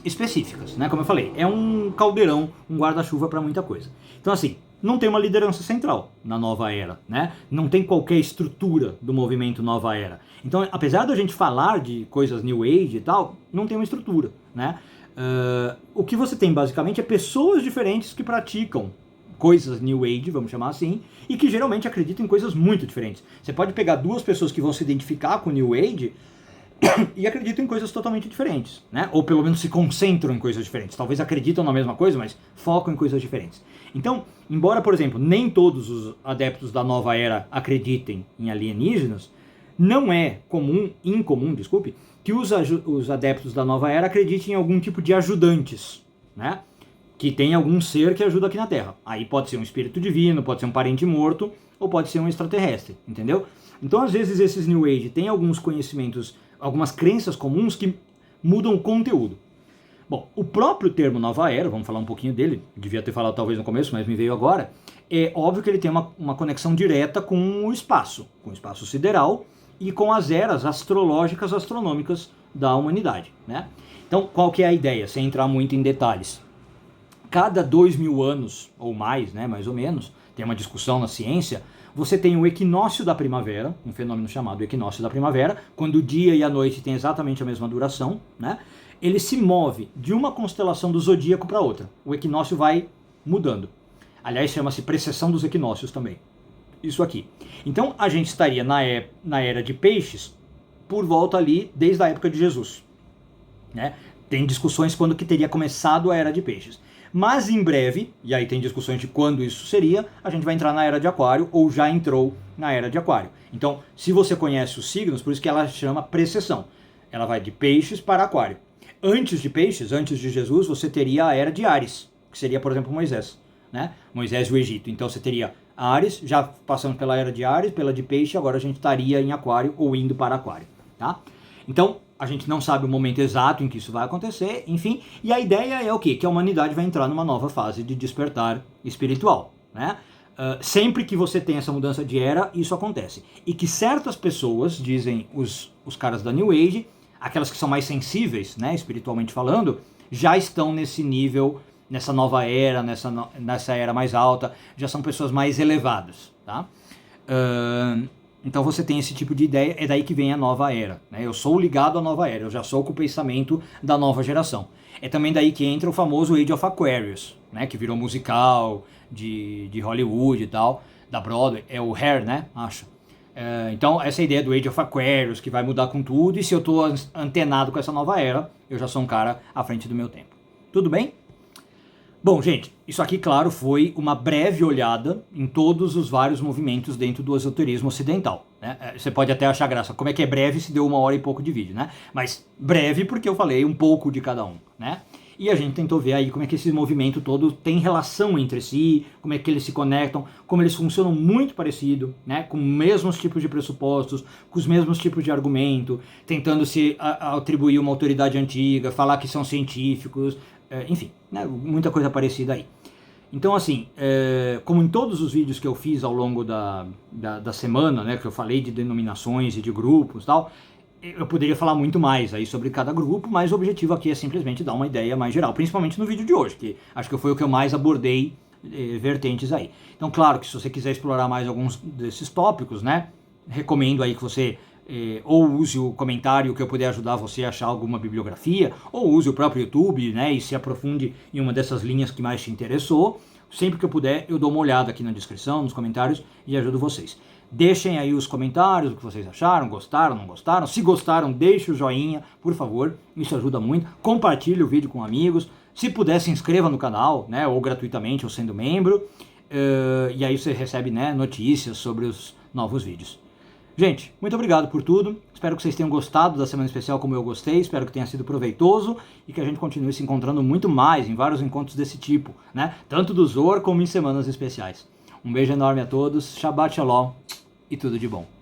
S1: específicas, né? Como eu falei, é um caldeirão, um guarda-chuva para muita coisa. Então, assim, não tem uma liderança central na nova era, né? Não tem qualquer estrutura do movimento nova era. Então, apesar da gente falar de coisas New Age e tal, não tem uma estrutura, né? O que você tem, basicamente, é pessoas diferentes que praticam coisas New Age, vamos chamar assim, e que geralmente acreditam em coisas muito diferentes. Você pode pegar duas pessoas que vão se identificar com New Age e acreditam em coisas totalmente diferentes, né? Ou pelo menos se concentram em coisas diferentes. Talvez acreditam na mesma coisa, mas focam em coisas diferentes. Então, embora, por exemplo, nem todos os adeptos da nova era acreditem em alienígenas, não é incomum, que os adeptos da nova era acreditem em algum tipo de ajudantes, né? Que tem algum ser que ajuda aqui na Terra. Aí pode ser um espírito divino, pode ser um parente morto, ou pode ser um extraterrestre, entendeu? Então, às vezes, esses New Age têm alguns conhecimentos, algumas crenças comuns que mudam o conteúdo. Bom, o próprio termo nova era, vamos falar um pouquinho dele, devia ter falado talvez no começo, mas me veio agora, é óbvio que ele tem uma conexão direta com o espaço sideral e com as eras astrológicas, astronômicas da humanidade, né? Então, qual que é a ideia, sem entrar muito em detalhes? Cada 2000 anos, ou mais, né, mais ou menos, tem uma discussão na ciência, você tem o equinócio da primavera, um fenômeno chamado equinócio da primavera, quando o dia e a noite têm exatamente a mesma duração, né? Ele se move de uma constelação do zodíaco para outra. O equinócio vai mudando. Aliás, chama-se precessão dos equinócios também. Isso aqui. Então, a gente estaria na era de peixes por volta ali desde a época de Jesus, né? Tem discussões quando que teria começado a era de peixes. Mas em breve, e aí tem discussões de quando isso seria, a gente vai entrar na era de aquário, ou já entrou na era de aquário. Então, se você conhece os signos, por isso que ela chama precessão. Ela vai de peixes para aquário. Antes de peixes, antes de Jesus, você teria a era de Áries, que seria, por exemplo, Moisés, né? Moisés e o Egito. Então você teria Áries, já passamos pela era de Áries, pela de peixe, agora a gente estaria em aquário ou indo para aquário, tá? Então, a gente não sabe o momento exato em que isso vai acontecer, enfim, e a ideia é o quê? Que a humanidade vai entrar numa nova fase de despertar espiritual, né? Sempre que você tem essa mudança de era, isso acontece. E que certas pessoas, dizem os caras da New Age, aquelas que são mais sensíveis, né, espiritualmente falando, já estão nesse nível, nessa nova era, nessa era mais alta, já são pessoas mais elevadas, tá? Então você tem esse tipo de ideia, é daí que vem a nova era, né? Eu sou ligado à nova era, eu já sou com o pensamento da nova geração. É também daí que entra o famoso Age of Aquarius, né? Que virou musical de Hollywood e tal, da Broadway, é o Hair, né? Acho. Então essa ideia do Age of Aquarius, que vai mudar com tudo, e se eu estou antenado com essa nova era, eu já sou um cara à frente do meu tempo. Tudo bem? Bom, gente, isso aqui, claro, foi uma breve olhada em todos os vários movimentos dentro do esoterismo ocidental, né? Você pode até achar graça, como é que é breve se deu 1 hora e pouco de vídeo, né? Mas breve porque eu falei um pouco de cada um, né? E a gente tentou ver aí como é que esse movimento todo tem relação entre si, como é que eles se conectam, como eles funcionam muito parecido, né? Com os mesmos tipos de pressupostos, com os mesmos tipos de argumento, tentando se atribuir uma autoridade antiga, falar que são científicos, enfim, né? Muita coisa parecida aí. Então, assim, como em todos os vídeos que eu fiz ao longo da semana, né? Que eu falei de denominações e de grupos e tal, eu poderia falar muito mais aí sobre cada grupo, mas o objetivo aqui é simplesmente dar uma ideia mais geral, principalmente no vídeo de hoje, que acho que foi o que eu mais abordei vertentes aí. Então, claro que se você quiser explorar mais alguns desses tópicos, né, recomendo aí que você ou use o comentário que eu puder ajudar você a achar alguma bibliografia, ou use o próprio YouTube, né, e se aprofunde em uma dessas linhas que mais te interessou. Sempre que eu puder, eu dou uma olhada aqui na descrição, nos comentários e ajudo vocês. Deixem aí os comentários, o que vocês acharam, gostaram, não gostaram. Se gostaram, deixe o joinha, por favor, isso ajuda muito. Compartilhe o vídeo com amigos. Se puder, se inscreva no canal, né, ou gratuitamente, ou sendo membro. E aí você recebe, né, notícias sobre os novos vídeos. Gente, muito obrigado por tudo. Espero que vocês tenham gostado da Semana Especial como eu gostei. Espero que tenha sido proveitoso e que a gente continue se encontrando muito mais em vários encontros desse tipo, né? Tanto do Zohar como em semanas especiais. Um beijo enorme a todos. Shabbat Shalom e tudo de bom.